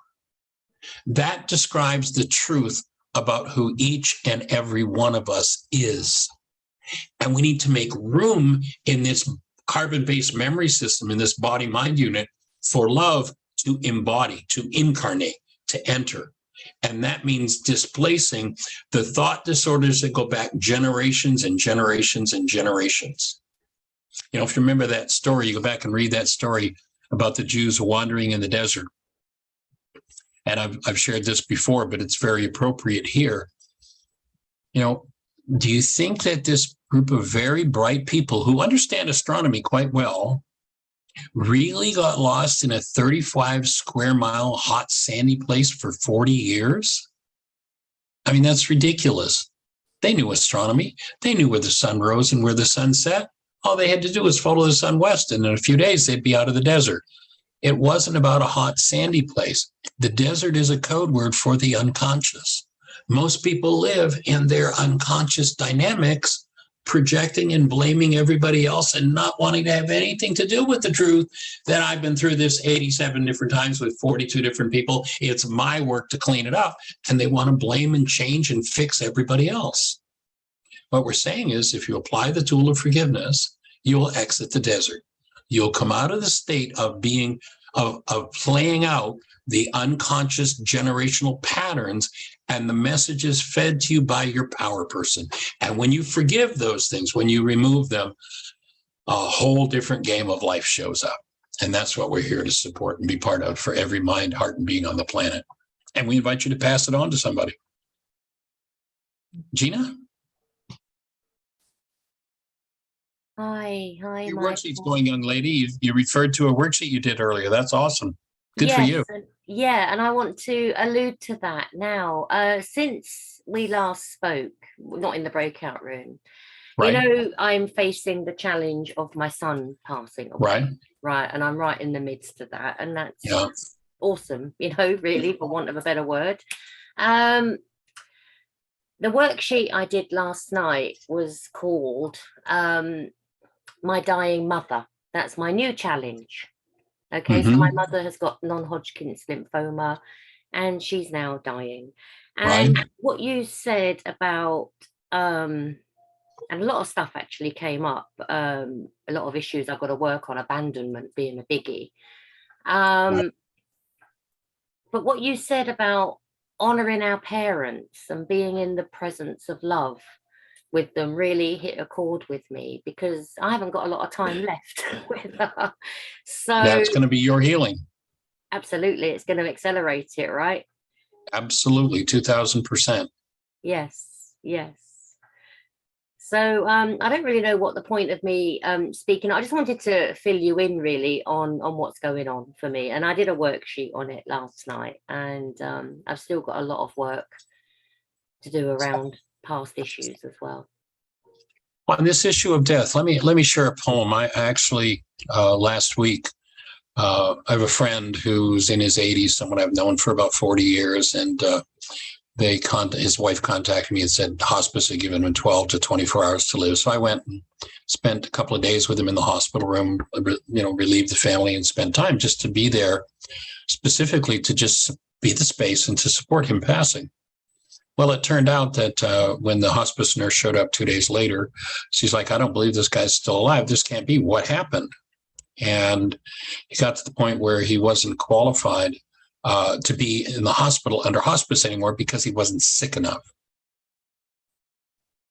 [SPEAKER 1] That describes the truth about who each and every one of us is. And we need to make room in this carbon-based memory system, in this body-mind unit, for love to embody, to incarnate, to enter. And that means displacing the thought disorders that go back generations and generations and generations. You know, if you remember that story, you go back and read that story about the Jews wandering in the desert. And I've shared this before, but it's very appropriate here. You know, do you think that this group of very bright people who understand astronomy quite well really got lost in a 35 square mile hot sandy place for 40 years? I mean, that's ridiculous. They knew astronomy. They knew where the sun rose and where the sun set. All they had to do was follow the sun west, and in a few days, they'd be out of the desert. It wasn't about a hot, sandy place. The desert is a code word for the unconscious. Most people live in their unconscious dynamics, projecting and blaming everybody else and not wanting to have anything to do with the truth that I've been through this 87 different times with 42 different people. It's my work to clean it up. And they want to blame and change and fix everybody else. What we're saying is, if you apply the tool of forgiveness, you will exit the desert. You'll come out of the state of being, of playing out the unconscious generational patterns and the messages fed to you by your power person. And when you forgive those things, when you remove them, a whole different game of life shows up. And that's what we're here to support and be part of for every mind, heart, and being on the planet. And we invite you to pass it on to somebody. Gina?
[SPEAKER 6] Hi,
[SPEAKER 1] Your
[SPEAKER 6] Michael.
[SPEAKER 1] worksheet's going, young lady. You referred to a worksheet you did earlier. That's awesome. Good for you.
[SPEAKER 8] Yeah, and I want to allude to that now. Since we last spoke, not in the breakout room,
[SPEAKER 1] Right.
[SPEAKER 8] you know, I'm facing the challenge of my son passing away.
[SPEAKER 1] Right.
[SPEAKER 8] Right. And I'm right in the midst of that. And that's
[SPEAKER 1] Yeah.
[SPEAKER 8] awesome, you know, really, for want of a better word. The worksheet I did last night was called My Dying Mother. That's my new challenge. Okay, so my mother has got non-Hodgkin's lymphoma and she's now dying. And what you said about, and a lot of stuff actually came up, a lot of issues I've got to work on, abandonment being a biggie. But what you said about honoring our parents and being in the presence of love with them really hit a chord with me, because I haven't got a lot of time left with her. So
[SPEAKER 1] That's going to be your healing.
[SPEAKER 8] Absolutely. It's going to accelerate it, right?
[SPEAKER 1] Absolutely. 2000%.
[SPEAKER 8] Yes. Yes. So I don't really know what the point of me speaking. I just wanted to fill you in really on what's going on for me. And I did a worksheet on it last night, and I've still got a lot of work to do around past issues as well.
[SPEAKER 1] On this issue of death, let me share a poem. I actually last week, I have a friend who's in his 80s, someone I've known for about 40 years, and his wife contacted me and said hospice had given him 12 to 24 hours to live. So I went and spent a couple of days with him in the hospital room, relieved the family and spent time just to be there, specifically to just be the space and to support him passing. Well, it turned out that when the hospice nurse showed up 2 days later, she's like, I don't believe this guy's still alive. This can't be. What happened? And he got to the point where he wasn't qualified to be in the hospital under hospice anymore because he wasn't sick enough.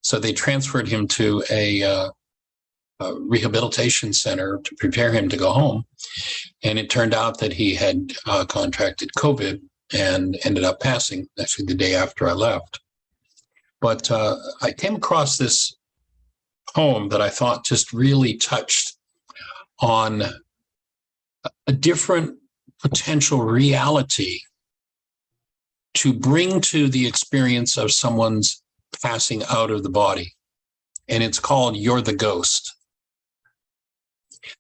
[SPEAKER 1] So they transferred him to a rehabilitation center to prepare him to go home. And it turned out that he had contracted COVID and ended up passing actually the day after I left. But I came across this poem that I thought just really touched on a different potential reality to bring to the experience of someone's passing out of the body. And it's called You're the Ghost.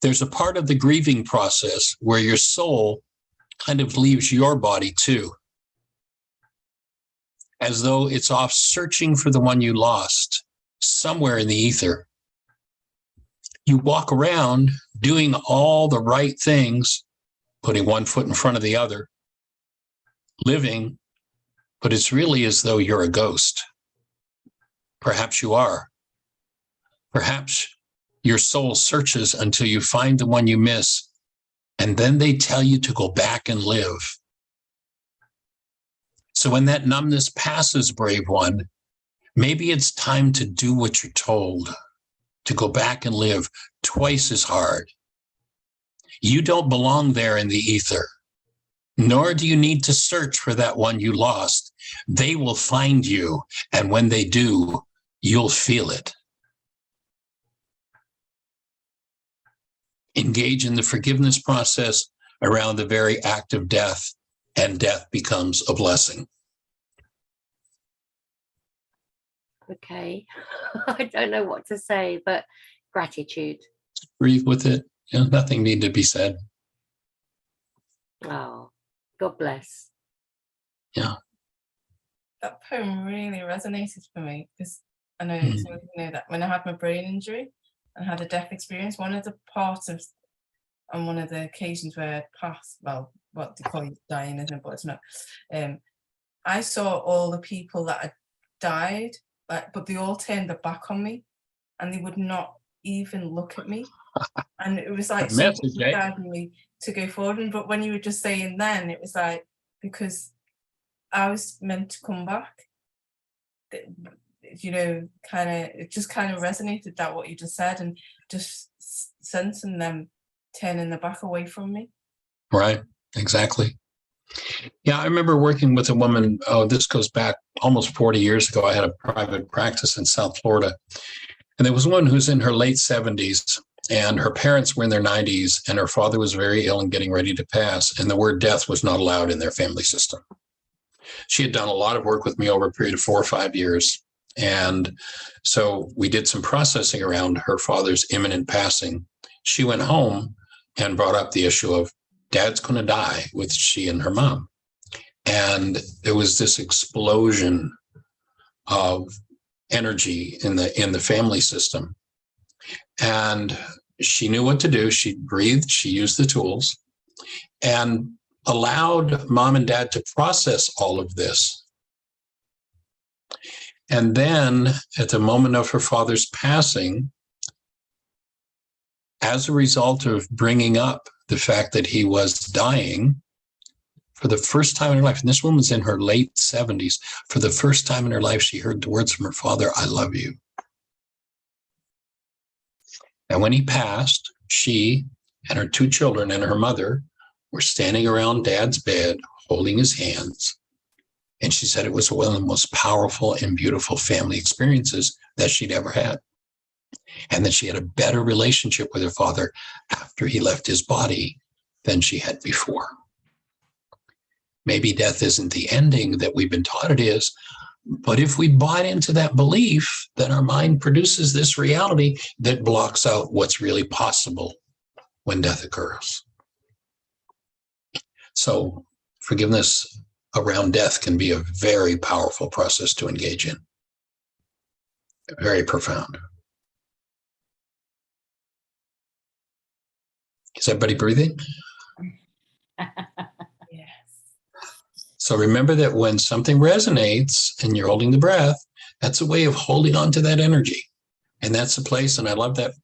[SPEAKER 1] There's a part of the grieving process where your soul kind of leaves your body too, as though it's off searching for the one you lost somewhere in the ether. You walk around doing all the right things, putting one foot in front of the other, living, but it's really as though you're a ghost. Perhaps you are. Perhaps your soul searches until you find the one you miss, and then they tell you to go back and live. So when that numbness passes, brave one, maybe it's time to do what you're told, to go back and live twice as hard. You don't belong there in the ether, nor do you need to search for that one you lost. They will find you, and when they do, you'll feel it. Engage in the forgiveness process around the very act of death, and death becomes a blessing.
[SPEAKER 8] Okay. I don't know what to say, but gratitude.
[SPEAKER 1] Breathe with it. Nothing need to be said.
[SPEAKER 8] Oh, God bless.
[SPEAKER 1] Yeah.
[SPEAKER 2] That poem really resonated for me, because I know, some of you know that when I had my brain injury and had a death experience, one of the parts of, on one of the occasions where I passed, well, what they call it, dying, isn't it? But it's not. I saw all the people that had died, but they all turned their back on me, and they would not even look at me. And it was like something guiding me to go forward. But when you were just saying then, it was like, because I was meant to come back, you know, it just kind of resonated, that what you just said, and just sensing them turning their back away from me. Right, exactly. Yeah, I remember working with a woman, this goes back almost 40 years ago. I had a private practice in South Florida. And there was one who's in her late 70s,
[SPEAKER 1] And her parents were in their 90s, and her father was very ill and getting ready to pass. And the word death was not allowed in their family system. She had done a lot of work with me over a period of 4 or 5 years. And so we did some processing around her father's imminent passing. She went home and brought up the issue of Dad's going to die with she and her mom. And there was this explosion of energy in the family system. And she knew what to do. She breathed, she used the tools, and allowed Mom and Dad to process all of this. And then at the moment of her father's passing, as a result of bringing up the fact that he was dying, for the first time in her life, and this woman's in her late 70s, for the first time in her life, she heard the words from her father, "I love you." And when he passed, she and her 2 children and her mother were standing around Dad's bed, holding his hands. And she said it was one of the most powerful and beautiful family experiences that she'd ever had. And that she had a better relationship with her father after he left his body than she had before. Maybe death isn't the ending that we've been taught it is, but if we bought into that belief, then our mind produces this reality that blocks out what's really possible when death occurs. So forgiveness around death can be a very powerful process to engage in. Very profound. Is everybody breathing?
[SPEAKER 2] Yes.
[SPEAKER 1] So remember that when something resonates and you're holding the breath, that's a way of holding on to that energy. And that's the place. And I love that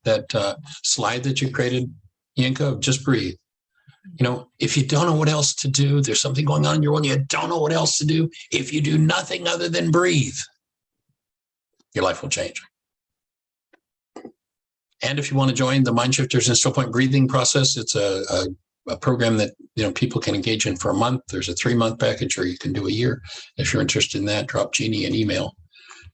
[SPEAKER 1] slide that you created, Yinka, of just breathe. You know, if you don't know what else to do, there's something going on in your world, you don't know what else to do. If you do nothing other than breathe, your life will change. And if you want to join the Mind Shifters and Still Point Breathing process, it's a program that, you know, people can engage in for a month. There's a 3-month package, or you can do a year. If you're interested in that, drop Jeannie an email,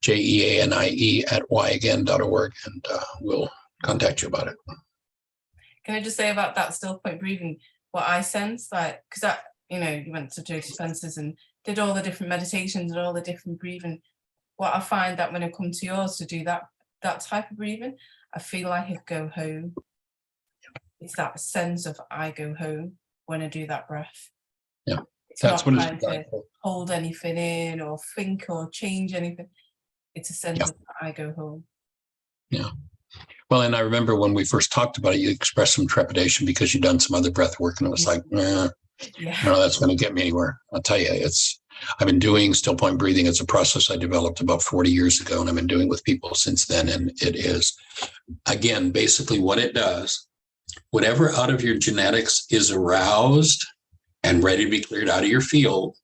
[SPEAKER 1] jeanie@yagain.org, and we'll contact you about it.
[SPEAKER 2] Can I just say about that still point breathing, what I sense, like, because that, you know, you went to Joe Dispenza's and did all the different meditations and all the different breathing. What I find that when I come to yours to do that type of breathing, I feel like I go home. It's that sense of I go home when I do that breath.
[SPEAKER 1] Yeah,
[SPEAKER 2] it's
[SPEAKER 1] that's
[SPEAKER 2] not
[SPEAKER 1] what
[SPEAKER 2] trying
[SPEAKER 1] it's
[SPEAKER 2] to hold anything in or think or change anything. It's a sense of I go home.
[SPEAKER 1] Yeah. Well, and I remember when we first talked about it, you expressed some trepidation because you'd done some other breath work, and it was like, no, that's going to get me anywhere. I'll tell you, I've been doing still point breathing. It's a process I developed about 40 years ago, and I've been doing with people since then. And it is, again, basically what it does, whatever out of your genetics is aroused and ready to be cleared out of your field,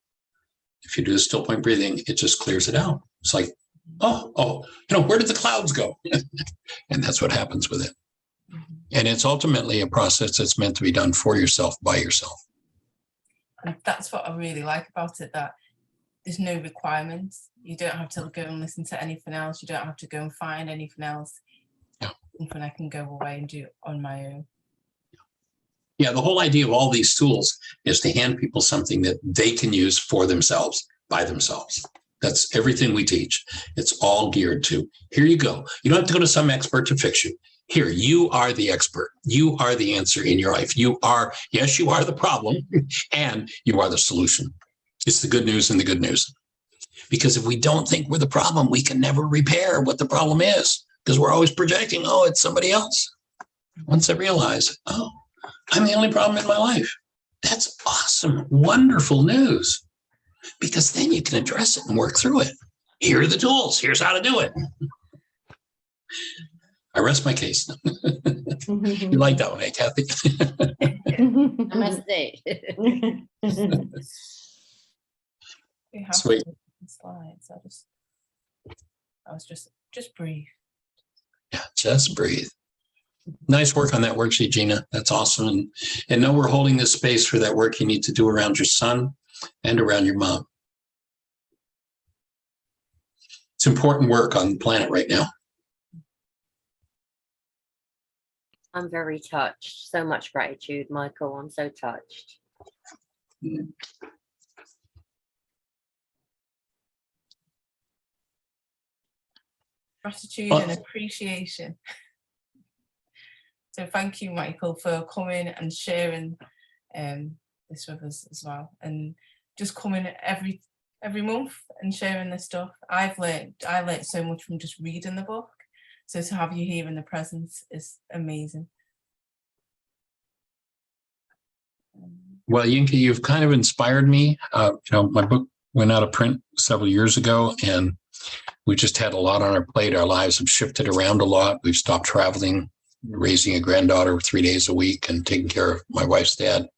[SPEAKER 1] if you do the still point breathing, it just clears it out. It's like, oh, you know, where did the clouds go? And that's what happens with it. And it's ultimately a process that's meant to be done for yourself, by yourself.
[SPEAKER 2] And that's what I really like about it, that there's no requirements. You don't have to go and listen to anything else. You don't have to go and find anything else.
[SPEAKER 1] Yeah.
[SPEAKER 2] Something I can go away and do on my own.
[SPEAKER 1] Yeah, the whole idea of all these tools is to hand people something that they can use for themselves, by themselves. That's everything we teach. It's all geared to, here you go. You don't have to go to some expert to fix you. Here, you are the expert. You are the answer in your life. You are the problem, and you are the solution. It's the good news and the good news. Because if we don't think we're the problem, we can never repair what the problem is, because we're always projecting, it's somebody else. Once I realize, I'm the only problem in my life. That's awesome, wonderful news. Because then you can address it and work through it. Here are the tools. Here's how to do it. I rest my case. You like that one, eh, Kathy?
[SPEAKER 6] Namaste.
[SPEAKER 1] Sweet.
[SPEAKER 2] Slides. I was just breathe.
[SPEAKER 1] Yeah, just breathe. Nice work on that worksheet, Gina. That's awesome. And know we're holding this space for that work you need to do around your son and around your mom. It's important work on the planet right now.
[SPEAKER 8] I'm very touched. So much gratitude, Michael. I'm so touched.
[SPEAKER 2] Gratitude and appreciation. So thank you, Michael, for coming and sharing this with us as well, and just coming every month and sharing this stuff. I learned so much from just reading the book. So to have you here in the presence is amazing.
[SPEAKER 1] Well, Yinka, you've kind of inspired me. My book went out of print several years ago, and we just had a lot on our plate. Our lives have shifted around a lot. We've stopped traveling, raising a granddaughter 3 days a week, and taking care of my wife's dad.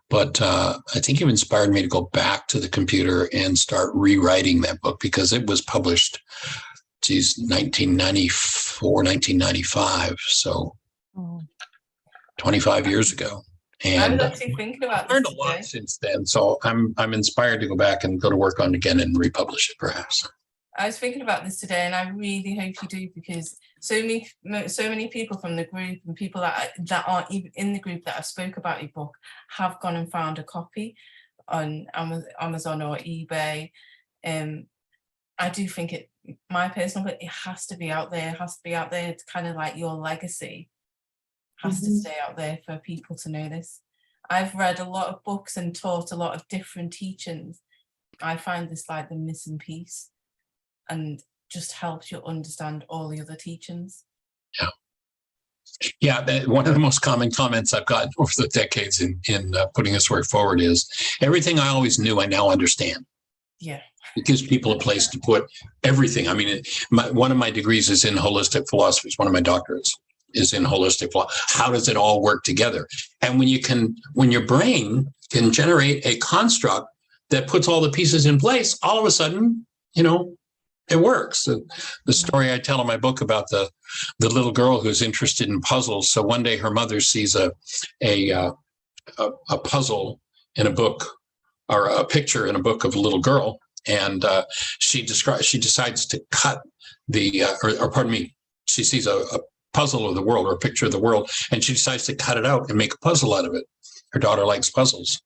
[SPEAKER 1] But I think you've inspired me to go back to the computer and start rewriting that book, because it was published, 1994, 1995. So 25 years ago. And
[SPEAKER 2] I was actually thinking about this
[SPEAKER 1] learned a lot since then. So I'm inspired to go back and go to work on it again and republish it, perhaps.
[SPEAKER 2] I was thinking about this today, and I really hope you do, because so many people from the group and people that aren't even in the group that have spoke about your book have gone and found a copy on Amazon or eBay. I do think my personal opinion, it has to be out there. It has to be out there. It's kind of like your legacy has to stay out there for people to know this. I've read a lot of books and taught a lot of different teachings. I find this like the missing piece, and just helps you understand all the other teachings.
[SPEAKER 1] Yeah. One of the most common comments I've gotten over the decades in putting this work forward is, everything I always knew, I now understand.
[SPEAKER 2] Yeah.
[SPEAKER 1] It gives people a place to put everything. I mean, one of my degrees is in holistic philosophy. One of my doctorates is in holistic philosophy. How does it all work together? And when your brain can generate a construct that puts all the pieces in place, all of a sudden, it works. The story I tell in my book about the little girl who's interested in puzzles. So one day her mother sees a puzzle in a book, or a picture in a book of a little girl, and she decides to cut she sees a puzzle of the world, or a picture of the world, and she decides to cut it out and make a puzzle out of it. Her daughter likes puzzles,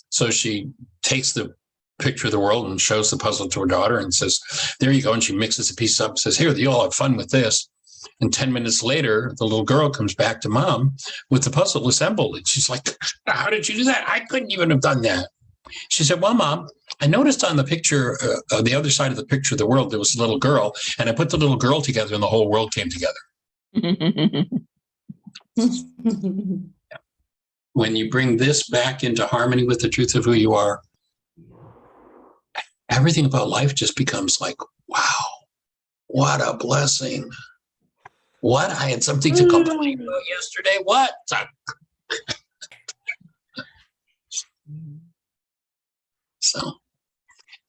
[SPEAKER 1] so she takes the picture of the world and shows the puzzle to her daughter and says, "There you go." And she mixes the pieces up and says, "Here, you all have fun with this." And 10 minutes later, the little girl comes back to mom with the puzzle assembled. And she's like, "How did you do that? I couldn't even have done that." She said, "Well, Mom, I noticed on the picture, on the other side of the picture of the world, there was a little girl, and I put the little girl together and the whole world came together." When you bring this back into harmony with the truth of who you are, everything about life just becomes like, wow, what a blessing. What? I had something to complain about yesterday. What? So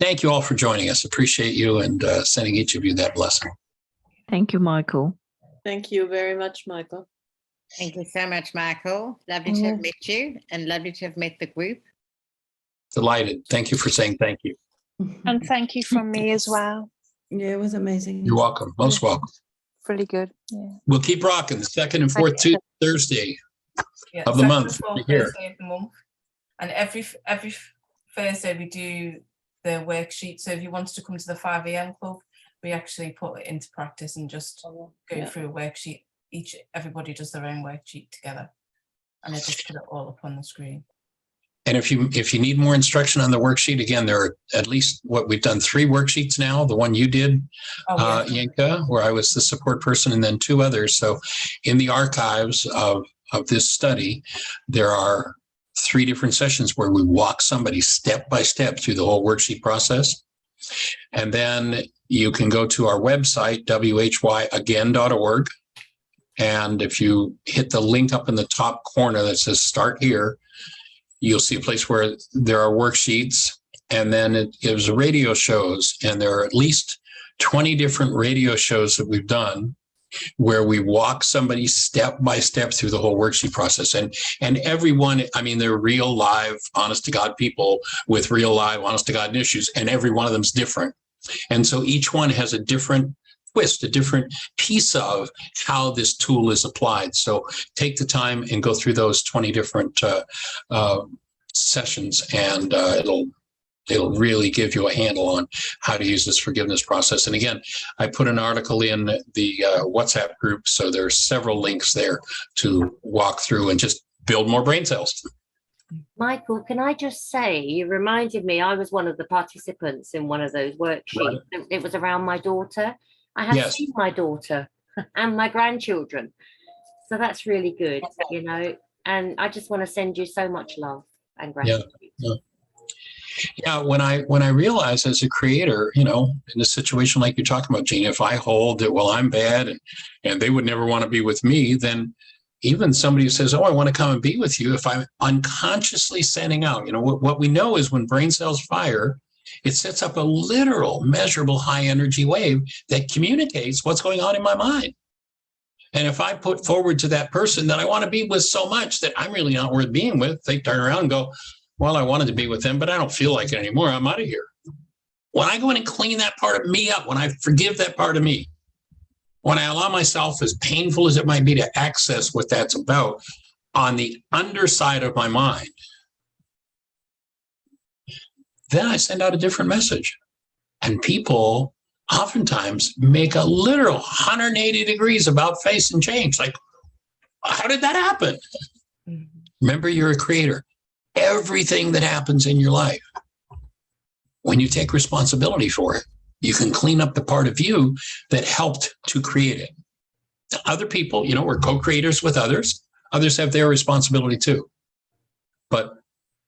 [SPEAKER 1] thank you all for joining us. Appreciate you, and sending each of you that blessing.
[SPEAKER 9] Thank you, Michael.
[SPEAKER 10] Thank you very much, Michael.
[SPEAKER 6] Thank you so much, Michael. Lovely to have met you, and lovely to have met the group.
[SPEAKER 1] Delighted. Thank you for saying thank you.
[SPEAKER 11] And thank you from me as well.
[SPEAKER 10] Yeah, it was amazing.
[SPEAKER 1] You're welcome. Most welcome.
[SPEAKER 11] Really good. Yeah.
[SPEAKER 1] We'll keep rocking the second and fourth Thursday of the month.
[SPEAKER 2] Thursday of the month. And every Thursday we do the worksheet. So if you wanted to come to the 5 a.m. club, we actually put it into practice and just go through a worksheet. Everybody does their own worksheet together, and I just put it all up on the screen.
[SPEAKER 1] And if you need more instruction on the worksheet, again, there are at least we've done 3 worksheets now. The one you did, Yinka, where I was the support person, and then 2 others. So in the archives of this study, there are 3 different sessions where we walk somebody step by step through the whole worksheet process. And then you can go to our website, whyagain.org. And if you hit the link up in the top corner that says start here, you'll see a place where there are worksheets, and then it gives radio shows. And there are at least 20 different radio shows that we've done where we walk somebody step by step through the whole worksheet process. And everyone, I mean, they're real live, honest to God people with real live, honest to God issues, and every one of them's different. And so each one has a different twist, a different piece of how this tool is applied. So take the time and go through those 20 different sessions, and it'll really give you a handle on how to use this forgiveness process. And again, I put an article in the WhatsApp group, so there's several links there to walk through and just build more brain cells.
[SPEAKER 8] Michael, can I just say, you reminded me, I was one of the participants in one of those worksheets. Right. It was around my daughter. I have seen my daughter and my grandchildren. So that's really good, you know, and I just want to send you so much love and gratitude.
[SPEAKER 1] Yeah, when I realize as a creator, you know, in a situation like you're talking about, Gina, if I hold it, well, I'm bad and they would never want to be with me, then even somebody who says, oh, I want to come and be with you, if I'm unconsciously sending out, you know, what we know is when brain cells fire, it sets up a literal, measurable high energy wave that communicates what's going on in my mind. And if I put forward to that person that I want to be with so much that I'm really not worth being with, they turn around and go, well, I wanted to be with them, but I don't feel like it anymore. I'm out of here. When I go in and clean that part of me up, when I forgive that part of me, when I allow myself, as painful as it might be, to access what that's about on the underside of my mind, then I send out a different message. And people oftentimes make a literal 180 degrees about face and change. Like, how did that happen? Remember, you're a creator. Everything that happens in your life, when you take responsibility for it, you can clean up the part of you that helped to create it. Other people, you know, we're co-creators with others. Others have their responsibility too. But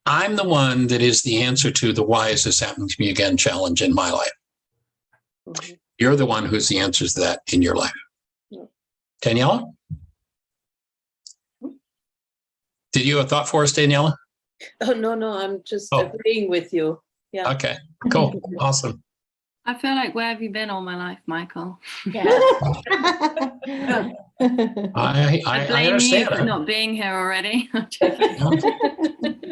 [SPEAKER 1] I'm the one that is the answer to the why is this happening to me again challenge in my life. Mm-hmm. You're the one who's the answers to that in your life. Yeah. Daniela? Did you have a thought for us, Daniela?
[SPEAKER 10] Oh, no, I'm just agreeing with you. Yeah.
[SPEAKER 1] Okay, cool. Awesome.
[SPEAKER 5] I feel like, where have you been all my life, Michael?
[SPEAKER 6] Yeah.
[SPEAKER 1] I
[SPEAKER 5] blame
[SPEAKER 1] understand
[SPEAKER 5] you for not being here already.
[SPEAKER 6] Do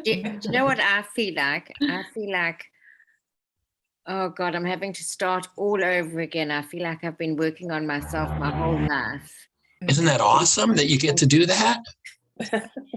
[SPEAKER 6] you know what I feel like? I feel like, oh God, I'm having to start all over again. I feel like I've been working on myself my whole life.
[SPEAKER 1] Isn't that awesome that you get to do that?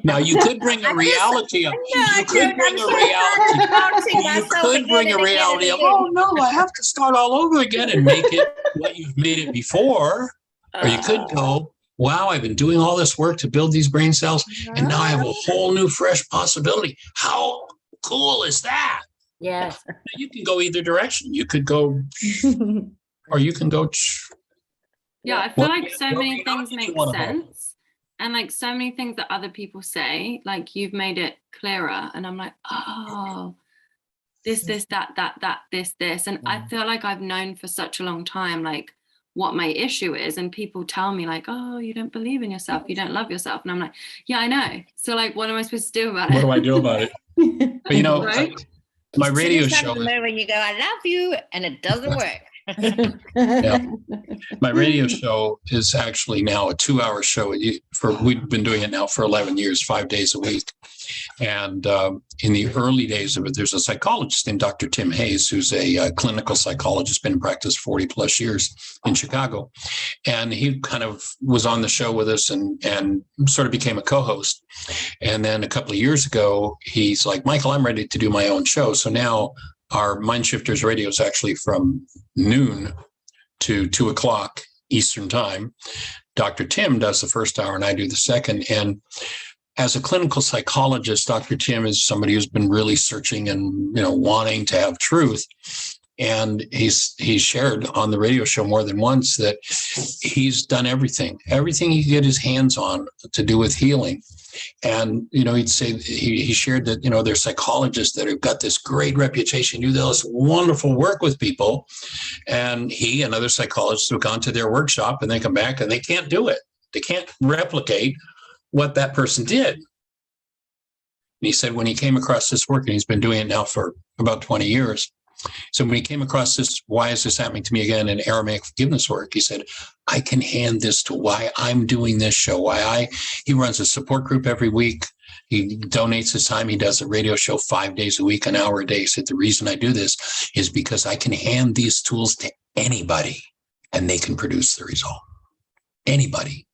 [SPEAKER 1] Now you could bring a reality up. You could bring a reality. You could bring a reality of, oh no, I have to start all over again and make it what you've made it before. Or you could go, wow, I've been doing all this work to build these brain cells, and now I have a whole new fresh possibility. How cool is that?
[SPEAKER 8] Yes.
[SPEAKER 1] You can go either direction. You could go, or you can go.
[SPEAKER 5] Yeah, I feel like so many things make sense. And like so many things that other people say, like you've made it clearer. And I'm like, oh, this, that, this. And I feel like I've known for such a long time, like what my issue is. And people tell me like, oh, you don't believe in yourself. You don't love yourself. And I'm like, yeah, I know. So like, what am I supposed to do about it?
[SPEAKER 1] What do I do about it? But you know, right? My radio show.
[SPEAKER 6] When you go, I love you, and it doesn't work.
[SPEAKER 1] Yeah. My radio show is actually now a 2-hour show. We've been doing it now for 11 years, 5 days a week. And in the early days of it, there's a psychologist named Dr. Tim Hayes, who's a clinical psychologist, been in practice 40 plus years in Chicago. And he kind of was on the show with us and sort of became a co-host. And then a couple of years ago, he's like, Michael, I'm ready to do my own show. So now our Mind Shifters radio is actually from noon to 2 o'clock Eastern time. Dr. Tim does the first hour and I do the second. And as a clinical psychologist, Dr. Tim is somebody who's been really searching and, you know, wanting to have truth. And he's shared on the radio show more than once that he's done everything he could get his hands on to do with healing. And, you know, he'd say, he shared that, you know, there's psychologists that have got this great reputation, do this wonderful work with people. And he and other psychologists have gone to their workshop and they come back and they can't do it. They can't replicate what that person did. And he said when he came across this work, and he's been doing it now for about 20 years. So when he came across this, why is this happening to me again, in Aramaic forgiveness work, he said, I can hand this to why I'm doing this show, he runs a support group every week. He donates his time. He does a radio show 5 days a week, an hour a day. He said, the reason I do this is because I can hand these tools to anybody and they can produce the result. Anybody.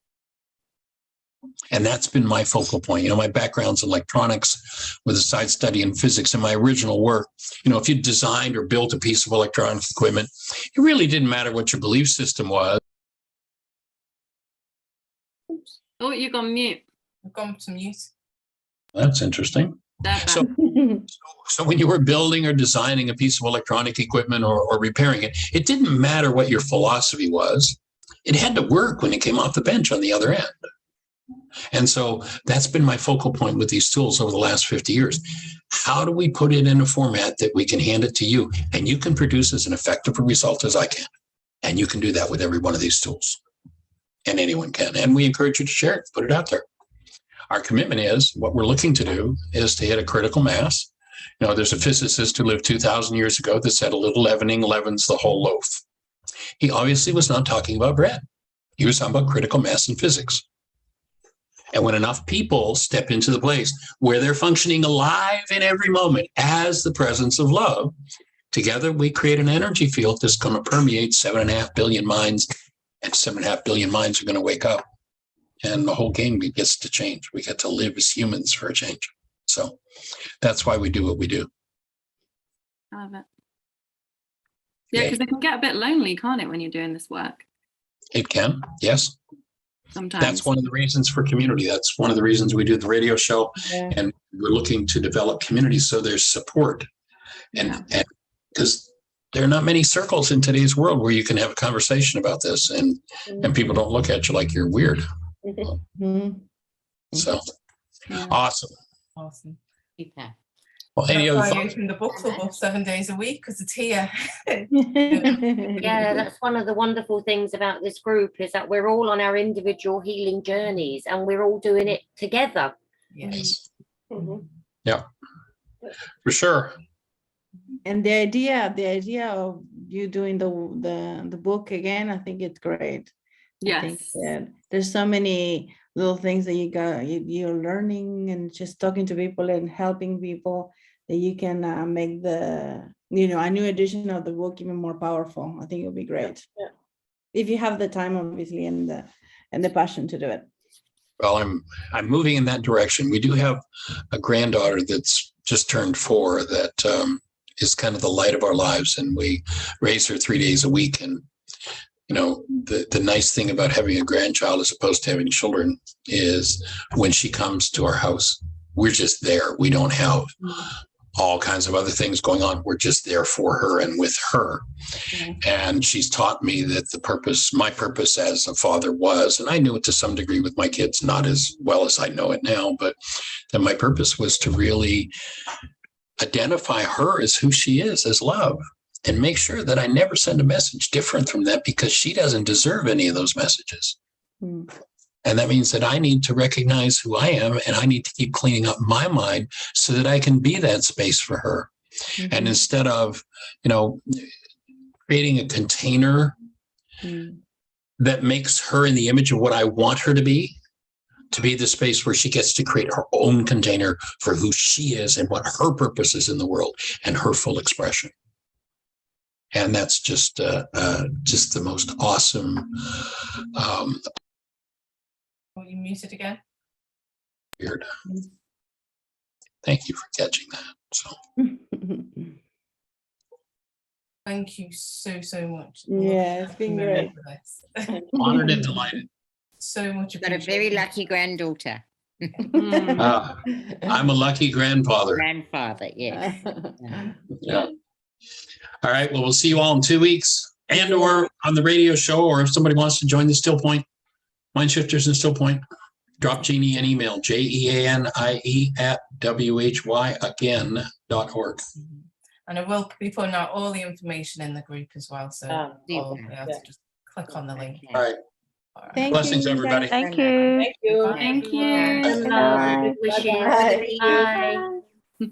[SPEAKER 1] And that's been my focal point. You know, my background's electronics with a side study in physics. In my original work, you know, if you designed or built a piece of electronic equipment, it really didn't matter what your belief system was.
[SPEAKER 5] Oh, you got mute.
[SPEAKER 2] I've gone to mute.
[SPEAKER 1] That's interesting. So when you were building or designing a piece of electronic equipment or repairing it, it didn't matter what your philosophy was. It had to work when it came off the bench on the other end. And so that's been my focal point with these tools over the last 50 years. How do we put it in a format that we can hand it to you and you can produce as an effective a result as I can? And you can do that with every one of these tools. And anyone can. And we encourage you to share it, put it out there. Our commitment is, what we're looking to do is to hit a critical mass. You know, there's a physicist who lived 2,000 years ago that said a little leavening leavens the whole loaf. He obviously was not talking about bread. He was talking about critical mass in physics. And when enough people step into the place where they're functioning alive in every moment as the presence of love, together we create an energy field that's going to permeate 7.5 billion minds, and 7.5 billion minds are going to wake up. And the whole game gets to change. We get to live as humans for a change. So that's why we do what we do.
[SPEAKER 5] I love it. Yeah, because it can get a bit lonely, can't it, when you're doing this work?
[SPEAKER 1] It can, yes.
[SPEAKER 5] Sometimes.
[SPEAKER 1] That's one of the reasons for community. That's one of the reasons we do the radio show.
[SPEAKER 10] Yeah.
[SPEAKER 1] And we're looking to develop communities so there's support. And because there are not many circles in today's world where you can have a conversation about this and people don't look at you like you're weird. So awesome.
[SPEAKER 6] Yeah.
[SPEAKER 1] Well, any other
[SPEAKER 2] That's why I
[SPEAKER 1] thoughts?
[SPEAKER 2] open the book club up 7 days a week, because it's here.
[SPEAKER 8] Yeah, that's one of the wonderful things about this group, is that we're all on our individual healing journeys and we're all doing it together.
[SPEAKER 2] Yes.
[SPEAKER 1] Yeah, for sure.
[SPEAKER 12] And the idea of you doing the book again, I think it's great. I think
[SPEAKER 5] Yes.
[SPEAKER 12] that there's so many little things that you're learning and just talking to people and helping people that you can make a new edition of the book even more powerful. I think it'll be great.
[SPEAKER 10] Yeah.
[SPEAKER 12] If you have the time, obviously, and the passion to do it.
[SPEAKER 1] Well, I'm moving in that direction. We do have a granddaughter that's just turned 4 that is kind of the light of our lives, and we raise her 3 days a week. And you know, the nice thing about having a grandchild as opposed to having children is when she comes to our house, we're just there. We don't have all kinds of other things going on. We're just there for her and with her. And she's taught me that my purpose as a father was, and I knew it to some degree with my kids, not as well as I know it now, but that my purpose was to really identify her as who she is, as love, and make sure that I never send a message different from that, because she doesn't deserve any of those messages. And that means that I need to recognize who I am, and I need to keep cleaning up my mind so that I can be that space for her. And instead of, creating a container that makes her in the image of what I want her to be the space where she gets to create her own container for who she is and what her purpose is in the world and her full expression. And that's just the most awesome.
[SPEAKER 2] You muted again.
[SPEAKER 1] Weird. Thank you for catching that. So.
[SPEAKER 2] Thank you so much.
[SPEAKER 12] Yeah, it's been great.
[SPEAKER 1] Honored and delighted.
[SPEAKER 2] So much
[SPEAKER 6] Got a very lucky granddaughter.
[SPEAKER 1] I'm a lucky grandfather.
[SPEAKER 6] Grandfather, yeah.
[SPEAKER 1] Yeah. All right. Well, we'll see you all in 2 weeks, and or on the radio show, or if somebody wants to join the Still Point, Mind Shifters in Still Point, drop Jeannie an email, jeanie@whyagain.org.
[SPEAKER 2] And I will be putting out all the information in the group as well. So you'll be able to just click on the link.
[SPEAKER 1] All right.
[SPEAKER 12] Thank
[SPEAKER 1] Blessings,
[SPEAKER 12] you.
[SPEAKER 1] everybody.
[SPEAKER 11] Thank you.
[SPEAKER 10] Thank you.
[SPEAKER 5] Thank you.
[SPEAKER 8] And love and good wishes.
[SPEAKER 10] Bye.
[SPEAKER 8] Bye.